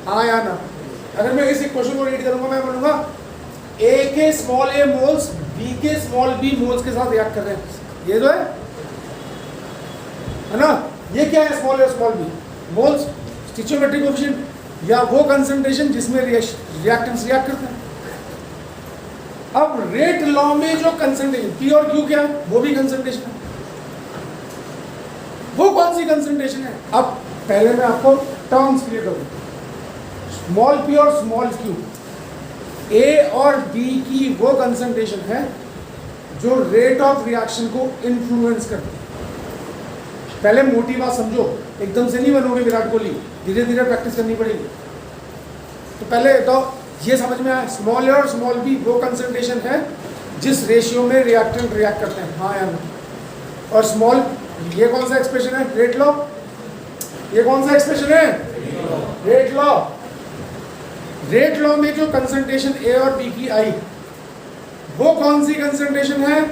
हाँ या ना। अगर मैं इस इक्वेशन को रीड करूंगा, मैं बोलूंगा ए के स्मॉल ए मोल्स बी के स्मॉल बी मोल्स के साथ रिएक्ट कर रहे हैं, ये जो है ना, ये क्या है, स्मॉल ए स्मॉल बी मोल्स, स्टोइचोमेट्रिक कोएफिशिएंट, या वो कंसंट्रेशन जिसमें रिएक्टेंट्स रिएक्ट करते हैं। अब रेट लॉ में जो कंसंट्रेशन पी और क्यू क्या है, वो भी कंसंट्रेशन है, वो कौन सी कंसंट्रेशन है। अब पहले मैं आपको टर्म्स क्लियर करूं, स्मॉल पी और स्मॉल क्यू, ए और बी की वो कंसंट्रेशन है जो रेट ऑफ रिएक्शन को इन्फ्लुएंस करती है। पहले मोटी बात समझो, एकदम से नहीं बनोगे विराट कोहली, धीरे धीरे प्रैक्टिस करनी पड़ेगी। तो पहले तो ये समझ में आया, स्मॉल ए और स्मॉल बी वो कंसंट्रेशन है जिस रेशियो में रिएक्टेंट रिएक्ट करते हैं, हाँ या नहीं। और स्मॉल, ये कौन सा एक्सप्रेशन है, रेट लॉ, ये कौन सा एक्सप्रेशन है, रेट लॉ। रेट लॉ में जो कंसंट्रेशन ए और बी की आई, वो कौन सी कंसंट्रेशन है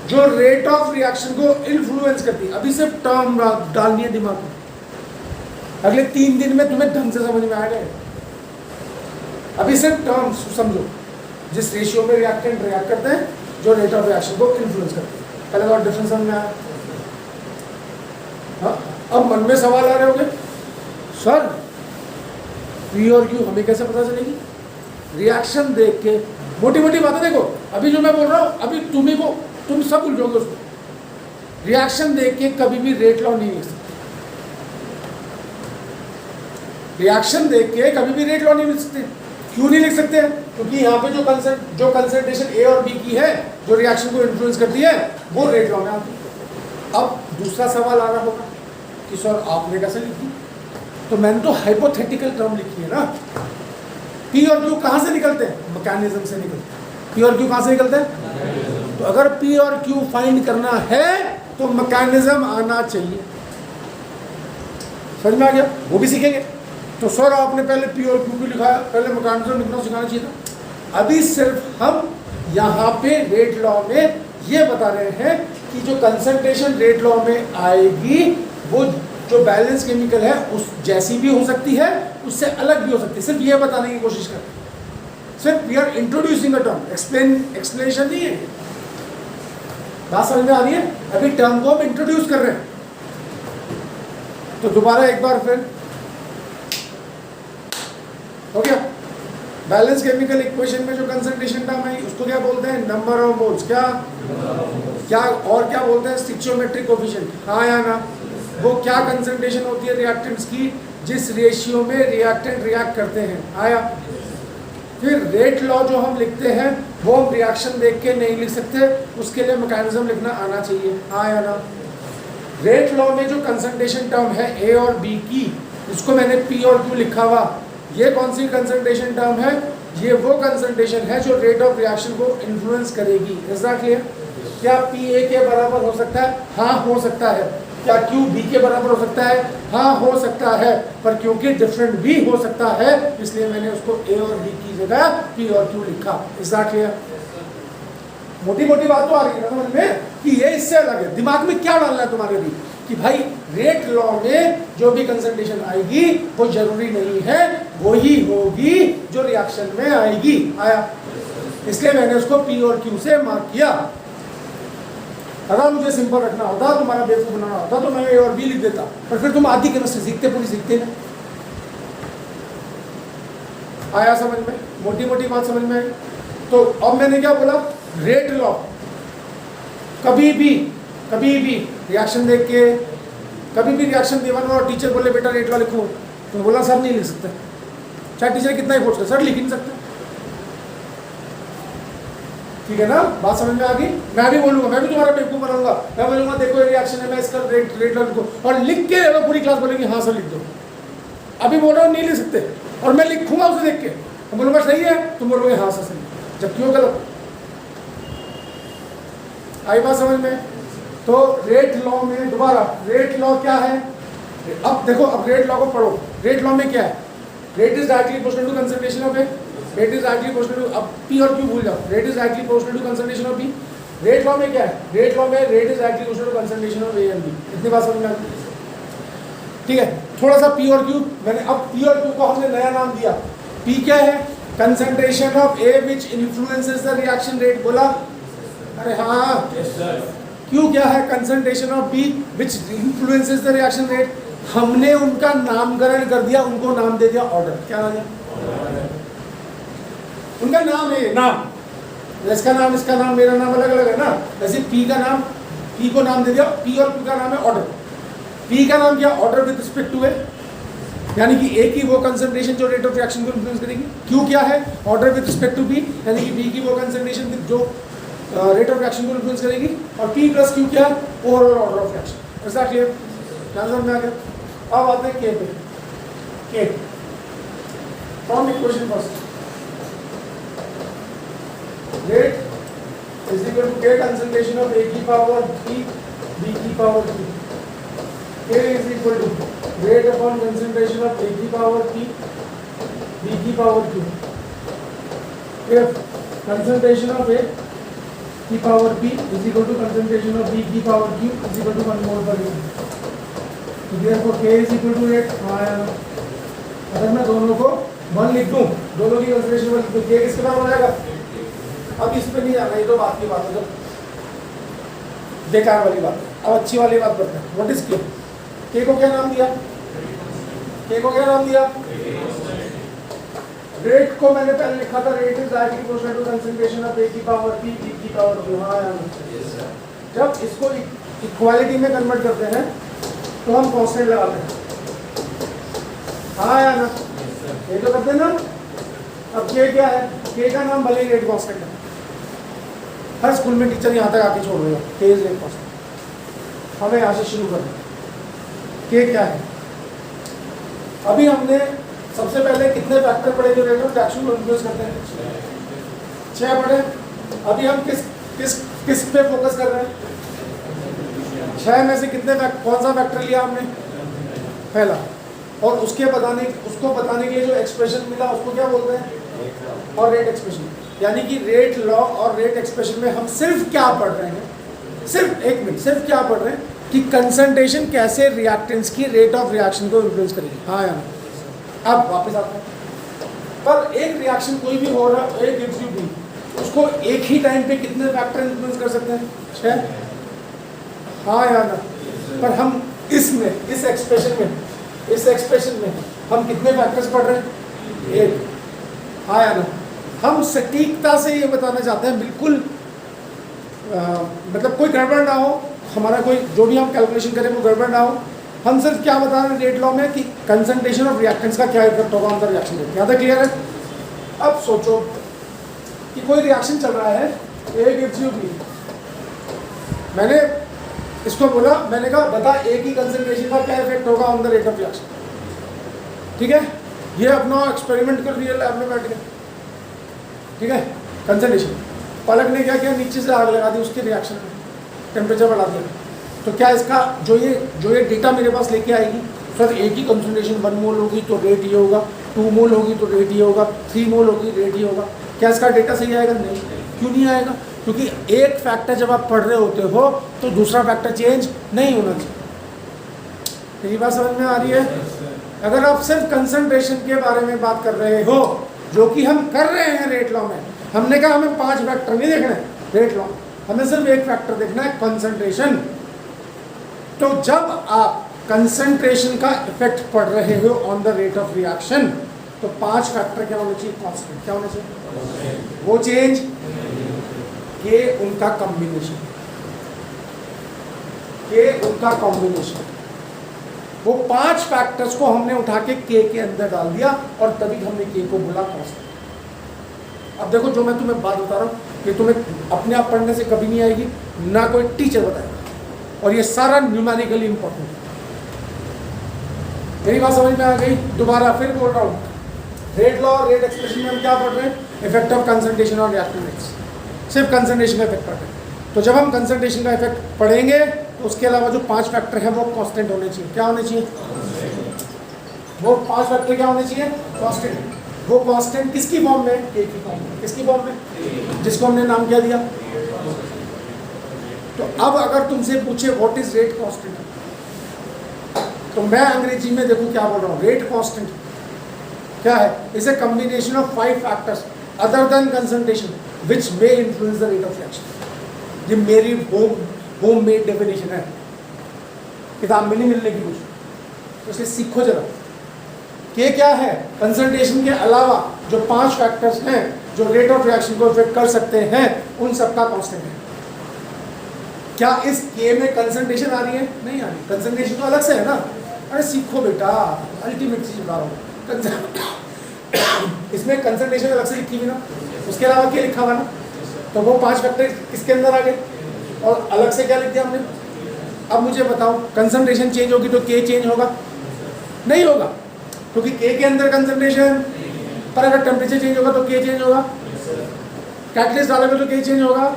जो रेट ऑफ रिएक्शन को इन्फ्लुएंस करती है। अभी सिर्फ टर्म डालनी है दिमाग में, अगले 3 दिन में तुम्हें ढंग से समझ में आ जाएगा। अभी सिर्फ टर्म समझो, जिस रेशियो में रिएक्टेंट रिएक्ट करते हैं, जो रेट ऑफ रिएक्शन को इन्फ्लुएंस करते हैं। पहले तो डिफरेंस समझ में आया। हाँ, अब मन में सवाल आ रहे होंगे, सर पी और क्यू हमें कैसे पता चलेगी? रिएक्शन देख के, मोटी मोटी बातें देखो, अभी जो मैं बोल रहा हूँ अभी तुम सब भूल जाओगे उसको। रिएक्शन देख के कभी भी रेट लॉ नहीं लिख सकते। रिएक्शन देख के कभी भी रेट लॉ नहीं लिख सकते। क्यों नहीं लिख सकते? क्योंकि यहाँ पे जो कंसंट्रेशन ए और बी की है, जो रिएक्शन को इन्फ्लुएंस करती है, वो रेट लॉ में आती है। अब दूसरा सवाल आ रहा होगा कि सर आपने कैसे लिखी? तो मैंने तो हाइपोथेटिकल टर्म लिखी है ना। पी और क्यू कहाँ से निकलते हैं? मैकेनिज्म से निकलते हैं। पी और क्यू कहाँ से निकलते हैं? तो अगर पी और क्यू फाइंड करना है तो मैकेनिज्म आना चाहिए। समझ में आ गया? वो भी सीखेंगे। तो सर आपने पहले पी और क्यू लिखा है, पहले मैकेनिज्म लिखना सिखाना चाहिए था। अभी सिर्फ हम यहाँ पे रेट लॉ में ये बता रहे हैं कि जो कंसंट्रेशन रेट लॉ में आएगी वो जो बैलेंस केमिकल है उस जैसी भी हो सकती है, उससे अलग भी हो सकती है। सिर्फ ये बताने की कोशिश कर, सिर्फ we are introducing a term, explanation नहीं है। बात समझ में आ रही है? अभी टर्म को हम इंट्रोड्यूस कर रहे हैं। तो दोबारा एक बार फिर हो गया। बैलेंस केमिकल इक्वेशन में जो कंसंट्रेशन टर्म है उसको क्या बोलते हैं? Number of moles. क्या और क्या बोलते हैं? स्टिचियोमेट्रिक कोफिशिएंट। हाँ या ना? वो क्या कंसंट्रेशन होती है रिएक्टेंट्स की जिस रेशियो में रिएक्टेंट रिएक्ट करते हैं। आया? फिर रेट लॉ जो हम लिखते हैं वो हम रिएक्शन देख के नहीं लिख सकते, उसके लिए मैकेनिज्म लिखना आना चाहिए। हाँ या ना? रेट लॉ में जो कंसंट्रेशन टर्म है ए और बी की, इसको मैंने पी और क्यू लिखा हुआ, ये कौन सी कंसंट्रेशन टर्म है? ये वो कंसंट्रेशन है जो रेट ऑफ रिएक्शन को इन्फ्लुएंस करेगी। Is that clear? क्या पी ए के बराबर हो सकता है? हाँ हो सकता है। क्या क्यू बी के बराबर हो सकता है? हाँ हो सकता है, पर क्योंकि डिफरेंट भी हो सकता है इसलिए मैंने उसको ए और बी की जगह पी और क्यू लिखा। Is that clear? मोटी मोटी बात तो आ रही है समझ में कि ये इससे अलग है। दिमाग में क्या डालना है तुम्हारे लिए कि भाई रेट लॉ में जो भी कंसंट्रेशन आएगी वो जरूरी नहीं है वही होगी जो रिएक्शन में आएगी। आया? इसलिए मैंने उसको पी और क्यू से मार्क किया। अगर मुझे सिंपल रखना होता, तुम्हारा बेवकूफ बनाना होता तो मैं ए और बी लिख देता, पर फिर तुम आधी केमिस्ट्री सीखते पूरी सीखते ना। आया समझ में? मोटी मोटी बात समझ में आई? तो अब मैंने क्या बोला? रेट लॉ कभी भी रिएक्शन देख के, कभी भी रिएक्शन देवन और टीचर बोले बेटा रेट लॉ लिखो, तो बोला सर नहीं लिख सकते, चाहे टीचर कितना ही फोर्स करे, सर लिख नहीं सकते। ठीक है ना? बात समझ में आ गई? मैं भी बोलूंगा, मैं भी तुम्हारा बेवकूफ बनाऊंगा। मैं बोलूंगा देखो ये रिएक्शन है, मैं इसका रेट लॉ लिखो, और लिख के पूरी क्लास बोलेगी हाँ सर लिख दो। अभी बोल रहा हूँ नहीं लिख सकते, और मैं लिखूंगा उसे देख के, तो बोलूंगा सही है, तुम बोलोगे हाँ सर सही, जबकि वो गलत। आई बात समझ में? तो रेट लॉ में दोबारा, रेट लॉ क्या है? अब देखो, अब रेट लॉ को पढ़ो। रेट लॉ में क्या है? Rate is directly proportional to concentration of A. Rate is directly proportional to, अब पी और क्यू भूल जाओ, rate is directly proportional to concentration of B. Rate law में क्या है? रेट लॉ में rate is directly proportional to concentration of A and B. इतनी बात समझ में आ गई? ठीक है, थोड़ा सा पी और क्यू, मैंने अब पी और क्यू को हमने नया नाम दिया। पी क्या है? Concentration of A which influences the reaction rate. बोला? अरे हाँ। क्यू क्या है? Concentration of B which influences the reaction rate. हमने उनका नामकरण कर दिया, उनको नाम दे दिया ऑर्डर। क्या नाम है? उनका नाम है नाम, इसका नाम, इसका नाम, मेरा नाम अलग अलग है ना। जैसे पी का नाम, पी को नाम दे दिया, पी और क्यू का नाम है ऑर्डर। पी का नाम क्या? Order with respect to A, यानी कि ए की वो कंसंट्रेशन जो रेट ऑफ रिएक्शन को इन्फ्लुएंस करेगी। क्यू क्या है? Order with respect to B, यानी कि बी की वो कंसंट्रेशन जो रेट ऑफ रिएक्शन को इन्फ्लुएंस करेगी। और पी प्लस क्यू क्या है? Overall order of reaction. ऐसा क्लियर? क्या समझ में आ गया? अब आते हैं के पे। K from equation first, rate is equal to K concentration of A की पावर बी, बी की power B. K is equal to rate upon concentration of A की power P, B की power Q. If concentration of A की power P is equal to concentration of B की power Q is equal to 1 mole per unit. तो therefore K is equal to rate। अगर मैं दोनों को 1 लिख दूँ, दोनों की concentration 1 लिख दूँ, K किसके बराबर हो जाएगा? अब इस पे नहीं जाना, ये तो बात की बात है, बेकार वाली बात है। अब अच्छी वाली बात करते हैं। What is K? के को क्या नाम दिया? के को क्या नाम दिया? रेट को मैंने पहले लिखा था, rate is directly proportional to concentration of A की पावर पी बी की पावर q। हाँ या ना? जब इसको इक्वालिटी में कन्वर्ट करते हैं तो हम कांस्टेंट लगाते हैं। हाँ या ना? ये तो करते हैं ना। अब के क्या है? के का नाम भले ही रेट कांस्टेंट है, हर स्कूल में टीचर यहाँ तक आके छोड़ देगा के इज रेट कांस्टेंट। हमें यहाँ से शुरू करना। के क्या है? अभी हमने सबसे पहले कितने फैक्टर पढ़े जो रेट ऑफ रिएक्शन को इन्फ्लुएंस करते हैं? 6 पढ़े। अभी हम किस पे फोकस कर रहे हैं? 6 में से कितने कौन सा फैक्टर लिया हमने? पहला। और उसको बताने के लिए जो एक्सप्रेशन मिला उसको क्या बोलते हैं? और रेट एक्सप्रेशन। यानी कि रेट लॉ और रेट एक्सप्रेशन में हम सिर्फ क्या पढ़ रहे हैं? सिर्फ एक मिनट, सिर्फ क्या पढ़ रहे हैं कि कंसंट्रेशन कैसे रिएक्टेंट्स की रेट ऑफ रिएक्शन को इन्फ्लुएंस करेगी। हाँ यार, अब वापस आता है। पर एक रिएक्शन कोई भी हो रहा है, एक गिव्स यू बी, उसको एक ही टाइम पे कितने फैक्टर इन्फ्लुएंस कर सकते हैं? 6। हाँ या ना? पर हम इसमें इस एक्सप्रेशन में हम कितने फैक्टर्स पढ़ रहे हैं? 1। हाँ या ना? हम सटीकता से ये बताना चाहते हैं, बिल्कुल मतलब कोई गड़बड़ ना हो, हमारा कोई जो भी हम कैलकुलेशन करें वो गड़बड़ ना हो। हम सिर्फ क्या बता रहे हैं रेट लॉ में कि कंसंट्रेशन ऑफ रिएक्टेंट्स का क्या इफेक्ट होगा ऑन द रिएक्शन रेट। यहाँ तक क्लियर है? अब सोचो कि कोई रिएक्शन चल रहा है, ए गिव्स यू बी। मैंने इसको बोला, मैंने कहा बता ए की कंसंट्रेशन का क्या इफेक्ट होगा on the rate of reaction. ठीक है, ये अपना एक्सपेरिमेंट कर रियल लैब में बैठ गए। ठीक है, कंसंट्रेशन। पलक ने क्या किया? नीचे से आग लगा दी उसके रिएक्शन में, टेम्परेचर बढ़ा दिया। तो क्या इसका जो ये डेटा मेरे पास लेके आएगी, सर ए की कंसंट्रेशन 1 मोल होगी तो रेट ये होगा, 2 मोल होगी तो रेट ये होगा, 3 मोल होगी रेट ये होगा, क्या इसका डेटा सही आएगा? नहीं। क्यों नहीं आएगा? क्योंकि एक फैक्टर जब आप पढ़ रहे होते हो तो दूसरा फैक्टर चेंज नहीं होना चाहिए। मेरी बात समझ में आ रही है? अगर आप सिर्फ कंसंट्रेशन के बारे में बात कर रहे हो, जो कि हम कर रहे हैं रेट लॉ में, हमने कहा हमें 5 फैक्टर नहीं देखना है रेट लॉ, हमें सिर्फ एक फैक्टर देखना है, कंसंट्रेशन। तो जब आप कंसंट्रेशन का इफेक्ट पढ़ रहे हो on the rate of reaction, तो 5 फैक्टर क्या होने चाहिए? कांस्टेंट। क्या होने चाहिए? वो चेंज के उनका कॉम्बिनेशन, वो 5 फैक्टर्स को हमने उठा के के अंदर डाल दिया और तभी हमने के को बोला कांस्टेंट। अब देखो, जो मैं तुम्हें बात बता रहा हूँ ये तुम्हें अपने आप पढ़ने से कभी नहीं आएगी, ना कोई टीचर बताएगा, और ये सारा न्यूमेरिकली इंपॉर्टेंट है। मेरी बात समझ में आ गई? दोबारा फिर बोल रहा हूँ, रेट लॉ और रेट एक्सप्रेशन में हम क्या पढ़ रहे हैं? इफेक्ट ऑफ कंसंट्रेशन और रिएक्टिव रेट्स। सिर्फ कंसंट्रेशन का इफेक्ट पढ़ रहे हैं। तो जब हम कंसंट्रेशन का इफेक्ट पढ़ेंगे तो उसके अलावा जो 5 फैक्टर हैं वो कांस्टेंट होने चाहिए। क्या होने चाहिए? वो 5 फैक्टर क्या होने चाहिए? कांस्टेंट। वो कांस्टेंट किसकी फॉर्म में? के की फॉर्म में। किसकी फॉर्म में? जिसको हमने नाम क्या दिया? तो अब अगर तुमसे पूछे व्हाट इज रेट कांस्टेंट, तो मैं अंग्रेजी में देखो क्या बोल रहा हूँ। रेट कांस्टेंट क्या है? Is a combination of 5 factors other than concentration which may influence the rate of reaction. ये मेरी होम मेड डेफिनेशन है, किताब में नहीं मिलने की कुछ, तो इसलिए सीखो जरा। के क्या है? कंसंट्रेशन के अलावा जो 5 फैक्टर्स हैं जो रेट ऑफ रिएक्शन को इफेक्ट कर सकते हैं, उन सबका कांस्टेंट है। क्या इस के में कंसंट्रेशन आ रही है? नहीं आ रही। कंसंट्रेशन तो अलग से है ना। अरे सीखो बेटा, अल्टीमेट चीज बता रहा हूँ। इसमें कंसंट्रेशन अलग से लिखी हुई ना, उसके अलावा क्या लिखा हुआ ना, तो वो 5 फैक्टर किसके अंदर आ गए और अलग से क्या लिख दिया हमने। अब मुझे बताओ, कंसंट्रेशन चेंज होगी तो के चेंज होगा? नहीं होगा, क्योंकि के अंदर कंसंट्रेशन, पर अगर टेम्परेचर चेंज होगा तो के चेंज होगा, कैटलिस्ट डालोगे तो के चेंज होगा।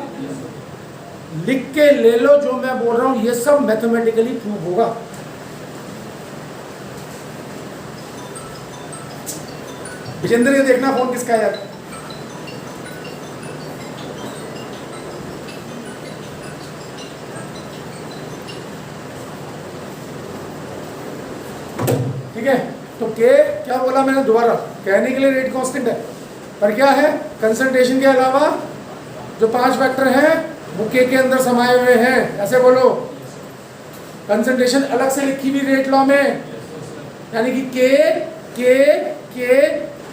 लिख के ले लो, जो मैं बोल रहा हूं ये सब मैथमेटिकली प्रूव होगा। विजेंद्र, ये देखना फोन किसका है यार? ठीक है, तो के क्या बोला मैंने दोबारा कहने के लिए? रेट कांस्टेंट है, पर क्या है? कंसंट्रेशन के अलावा जो 5 फैक्टर हैं वो के अंदर समाये हुए हैं। ऐसे बोलो, कंसंट्रेशन अलग से लिखी हुई रेट लॉ में, यानी कि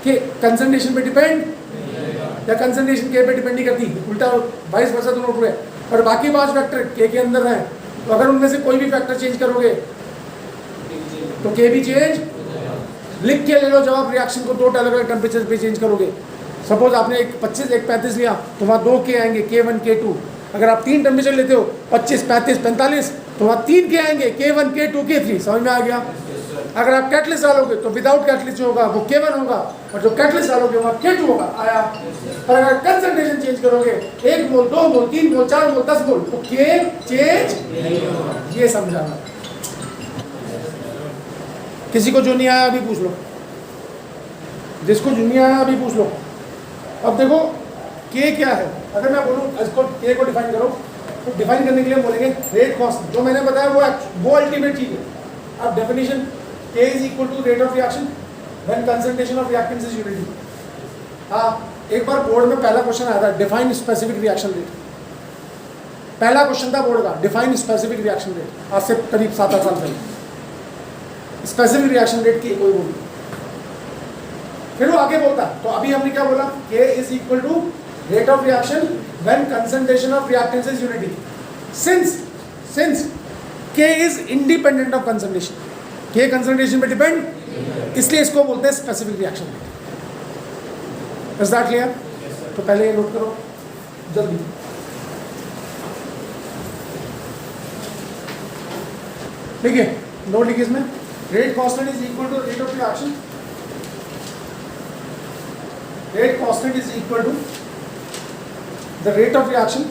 के कंसंट्रेशन पे डिपेंड या कंसंट्रेशन के पे डिपेंड नहीं करती, उल्टा वाइस वर्सा दोनों ट्रू है। और बाकी 5 फैक्टर के अंदर हैं, तो अगर उनमें से कोई भी फैक्टर चेंज करोगे तो के भी चेंज, लिख के ले लो जवाब, रिएक्शन को 2 अलग अलग टेम्परेचर पे चेंज करोगे। सपोज आपने एक 25 एक 35 लिया तो वहाँ 2 के आएंगे, K1 K2। अगर आप 3 टेम्परेचर लेते हो 25 35 45 तो वहाँ 3 के आएंगे, K1 K2 K3। समझ में आ गया? अगर आप कैटलिस्ट डालोगे तो विदाउट कैटलिस्ट जो होगा वो K1 होगा, और जो कैटलिस्ट डालोगे वहाँ K2 होगा। आया? और अगर कंसंट्रेशन चेंज करोगे 1 मोल 2 मोल 3 मोल 4 मोल 10 मोल तो K चेंज। ये समझाना। किसी को जो नहीं आया अभी पूछ लो, जिसको जो नहीं आया अभी पूछ लो। अब देखो K क्या है, अगर मैं बोलूँ इसको K को डिफाइन करो तो डिफाइन करने के लिए बोलेंगे रेट कॉस्ट, जो मैंने बताया वो अल्टीमेट चीज है। अब definition K is equal to rate of reaction when concentration of reactants is unity. हाँ, एक बार बोर्ड में पहला क्वेश्चन आया था, डिफाइन स्पेसिफिक रिएक्शन रेट। पहला क्वेश्चन था बोर्ड का, डिफाइन स्पेसिफिक रिएक्शन रेट, आज से करीब 7-8 साल पहले। स्पेसिफिक रिएक्शन रेट की कोई बोली, फिर वो आगे बोलता। तो अभी हमने क्या बोला, K is equal to rate of reaction when concentration of reactants is unity. Since K is independent of concentration, K concentration पे डिपेंड, इसलिए इसको बोलते हैं specific reaction rate. Is that clear? तो पहले ये नोट करो जल्दी। ठीक है, नोट लिखिए इसमें, rate constant is equal to rate of reaction, rate constant is equal to the rate of reaction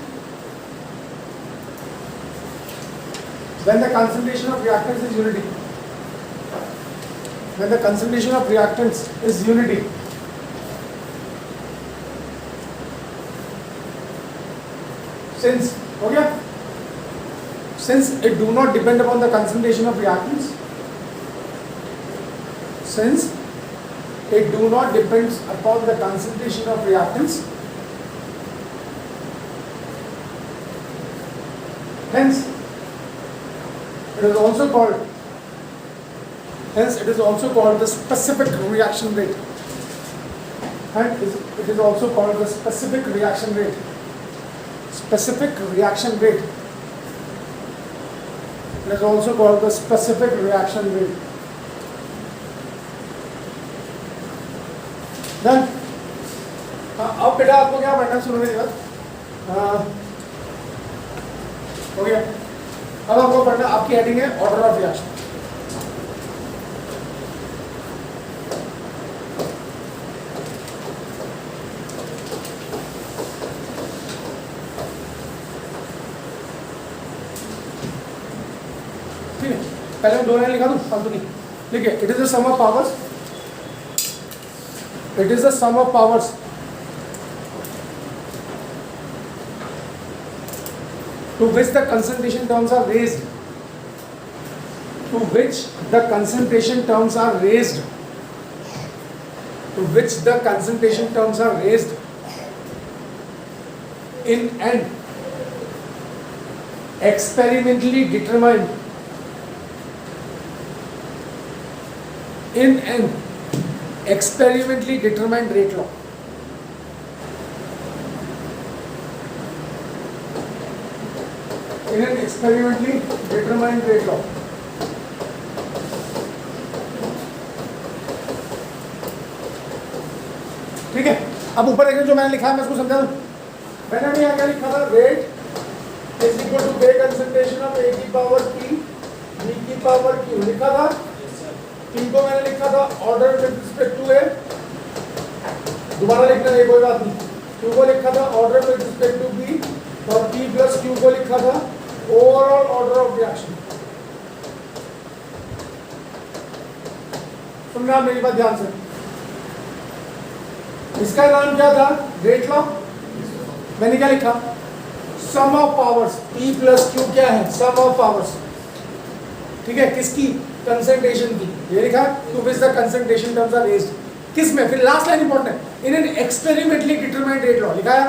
when the concentration of reactants is unity. When the concentration of reactants is unity, since हो गया, since it do not depend upon the concentration of reactants, since it do not depends upon the concentration of reactants, hence it is also called the specific reaction rate, and it is also called the specific reaction rate. Specific reaction rate, it is also called the specific reaction rate. अब बेटा आपको क्या पढ़ना शुरू होने के बाद हो गया। अब आपको पढ़ना, आपकी हेडिंग है ऑर्डर ऑफ रिएक्शन। ठीक है, पहले मैं 2 लाइन लिखा दूं फालतू की। ठीक है, it is the sum of powers, it is the sum of powers to which the concentration terms are raised, to which the concentration terms are raised, to which the concentration terms are raised in an experimentally determined, in an experimentally determined rate law. In an experimentally determined rate law. ठीक है, अब ऊपर देखिए जो मैंने लिखा है मैं इसको समझा दूं। मैंने अभी यहाँ क्या लिखा था, rate is equal to K concentration of A की पावर P B की पावर Q लिखा था। इनको मैंने लिखा था order with respect to A, दोबारा लिखना है कोई बात नहीं। Q को लिखा था order with respect to B, और P प्लस Q को लिखा था ओवरऑल ऑर्डर ऑफ रिएक्शन। सुनना मेरी बात ध्यान से, इसका नाम क्या था, रेट लॉ। मैंने क्या लिखा, sum of powers, P plus Q क्या है, सम ऑफ पावर्स। ठीक है, किसकी, कंसंट्रेशन की, ये लिखा, to which the concentration terms are raised, किस में, फिर लास्ट लाइन इंपॉर्टेंट है, in an experimentally determined rate law लिखा है।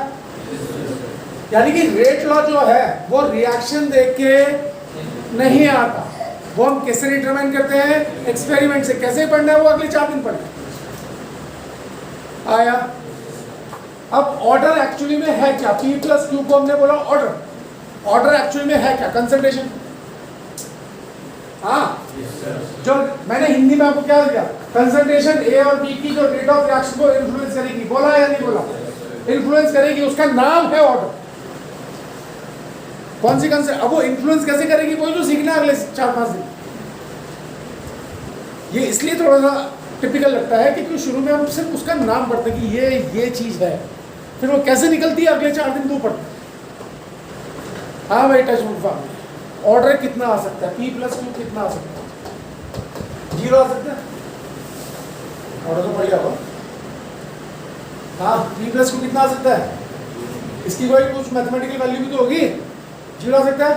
यानी कि रेट लॉ जो है वो रिएक्शन देख के नहीं आता। वो हम कैसे डिटरमाइन करते हैं? एक्सपेरिमेंट से। कैसे पढ़ना है वो अगले 4 दिन पढ़ना आया। अब ऑर्डर एक्चुअली में है क्या? P प्लस क्यू को हमने बोला ऑर्डर। ऑर्डर एक्चुअली में है क्या? कंसंट्रेशन। हाँ, जो मैंने हिंदी में आपको क्या दिया? कंसंट्रेशन ए और बी की जो रेट ऑफ रिएक्शन को इन्फ्लुएंस करेगी, बोला या नहीं बोला? इन्फ्लुएंस करेगी, उसका नाम है ऑर्डर। कौन सी कंसेप्ट? अब वो इन्फ्लुएंस कैसे करेगी वही जो सीखना है अगले 4-5 दिन। ये इसलिए थोड़ा सा टिपिकल लगता है क्योंकि शुरू में हम सिर्फ उसका नाम पढ़ते हैं कि ये चीज है, फिर वो कैसे निकलती है अगले 4 दिन वो पढ़ते। हाँ भाई, टच वुड फॉर्म ऑर्डर कितना आ सकता है? P प्लस क्यू कितना आ सकता है? 0 आ सकता है। ऑर्डर तो बढ़िया होगा। हाँ, P प्लस क्यू कितना आ सकता है? इसकी कोई कुछ मैथमेटिकल वैल्यू भी तो होगी। 0 आ सकता है,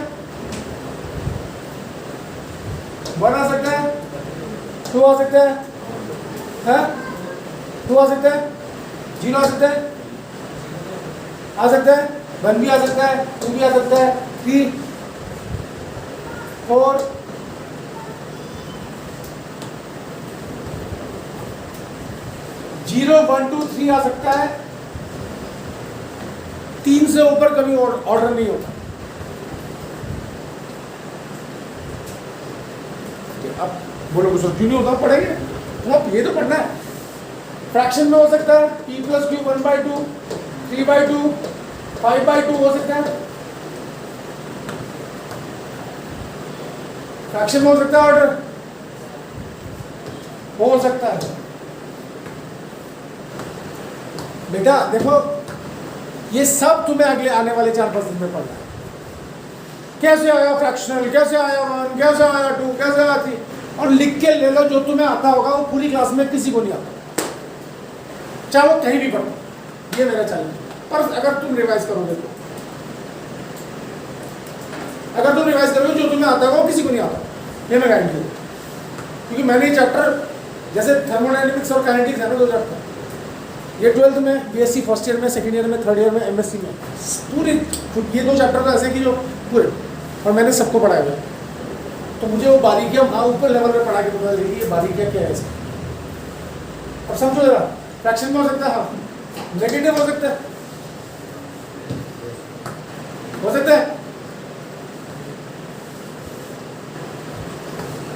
1 आ सकता है, 2 आ सकता है, हाँ 2 आ सकता है, 0 आ सकता है, 1 भी आ सकता है, 2 भी आ सकता है, 3, 4, 0, 1, 2, 3 आ सकता है। 3 से ऊपर कभी ऑर्डर नहीं होता। अब बोलो कुछ क्यों नहीं होता? पढ़ेंगे तो अब ये तो पढ़ना है। फ्रैक्शन में हो सकता है P प्लस क्यू 1/2, 3/2, 5/2 हो सकता है। फ्रैक्शन में हो सकता है ऑर्डर, हो सकता है। बेटा देखो, ये सब तुम्हें अगले आने वाले 4-5 दिन में पढ़ना है। कैसे आया फ्रैक्शनल, कैसे आया 1, कैसे आया 2, कैसे आया 3, और लिख के ले लो। जो तुम्हें आता होगा वो पूरी क्लास में किसी को नहीं आता, चाहे वो कहीं भी पढ़ो। ये मेरा चैलेंज। पर अगर तुम रिवाइज करोगे तो, अगर तुम रिवाइज करोगे जो तुम्हें आता होगा वो किसी को नहीं आता, ये मैं गारंटी दूँ। क्योंकि मैंने ये चैप्टर, जैसे थर्मोडायनेमिक्स और काइनेटिक्स है ना 2 चैप्टर, ये 12th में, बीएससी फर्स्ट ईयर में, सेकंड ईयर में, थर्ड ईयर में, एमएससी में, पूरे ये 2 चैप्टर तो ऐसे कि जो पूरे, और मैंने सबको पढ़ाया हुआ है। तो मुझे वो बारीकियाँ हाँ ऊपर लेवल पे पढ़ा के पता लगी ये बारीकियाँ क्या है इसकी। और समझो जरा, फ्रैक्शन में हो सकता है, हाँ नेगेटिव हो सकता है, हो सकता है।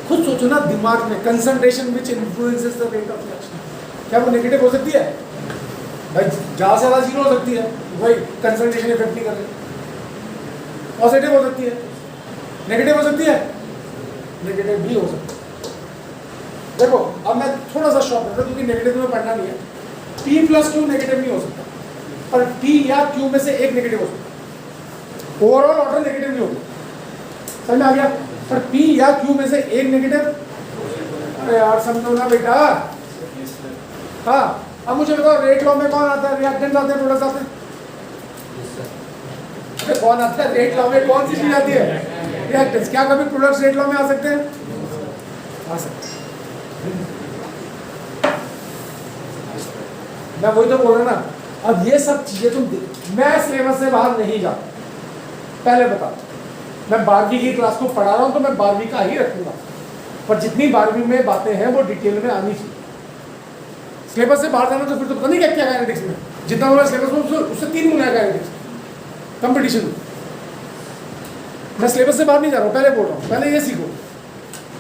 खुद सोचो ना दिमाग में, concentration which influences the rate of reaction, क्या वो नेगेटिव हो सकती है? भाई ज़्यादा से ज़्यादा 0 हो सकती है, वही कंसंट्रेशन इफेक्ट नहीं कर रही। पॉजिटिव हो सकती है, नेगेटिव हो सकती है, नेगेटिव भी हो सकती है। देखो अब मैं थोड़ा सा शॉर्ट करता हूँ क्योंकि नेगेटिव में पढ़ना नहीं है। P प्लस क्यू नेगेटिव नहीं हो सकता, पर P या Q में से एक नेगेटिव हो सकता है। ओवरऑल ऑर्डर नेगेटिव नहीं होगा, समझ में आ गया? पर P या Q में से एक नेगेटिव, अरे यार समझो ना बेटा। हाँ, अब मुझे बताओ रेट लॉ में कौन आता है? रिएक्टेंट्स आते हैं, प्रोडक्ट्स आते हैं? कौन आता है रेट लॉ में? कौन सी चीज आती है? रिएक्टेंट्स। क्या कभी प्रोडक्ट्स रेट लॉ में आ सकते हैं? आ सकते हैं। मैं वही तो बोल रहा ना। अब ये सब चीजें तुम, मैं सिलेबस से बाहर नहीं जाता, पहले बता। मैं 12वीं की क्लास को पढ़ा रहा हूँ तो मैं 12वीं का ही रखूंगा, पर जितनी 12वीं में बातें हैं वो डिटेल में आनी चाहिए। सिलेबस से बाहर जाना तो फिर तो पता नहीं क्या क्या काइनेटिक्स में, जितना बोला सिलेबस में उससे 3 गुना है काइनेटिक्स कंपटीशन में। मैं सिलेबस से बाहर नहीं जा रहा हूँ, पहले बोल रहा हूँ, पहले ये सीखो,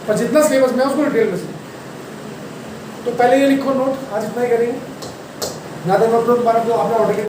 पर जितना सिलेबस में है उसको डिटेल में सीखो। तो पहले ये लिखो नोट, आज इतना ही करेंगे। ना तो नोट दोबारा जो आपने ऑर्डर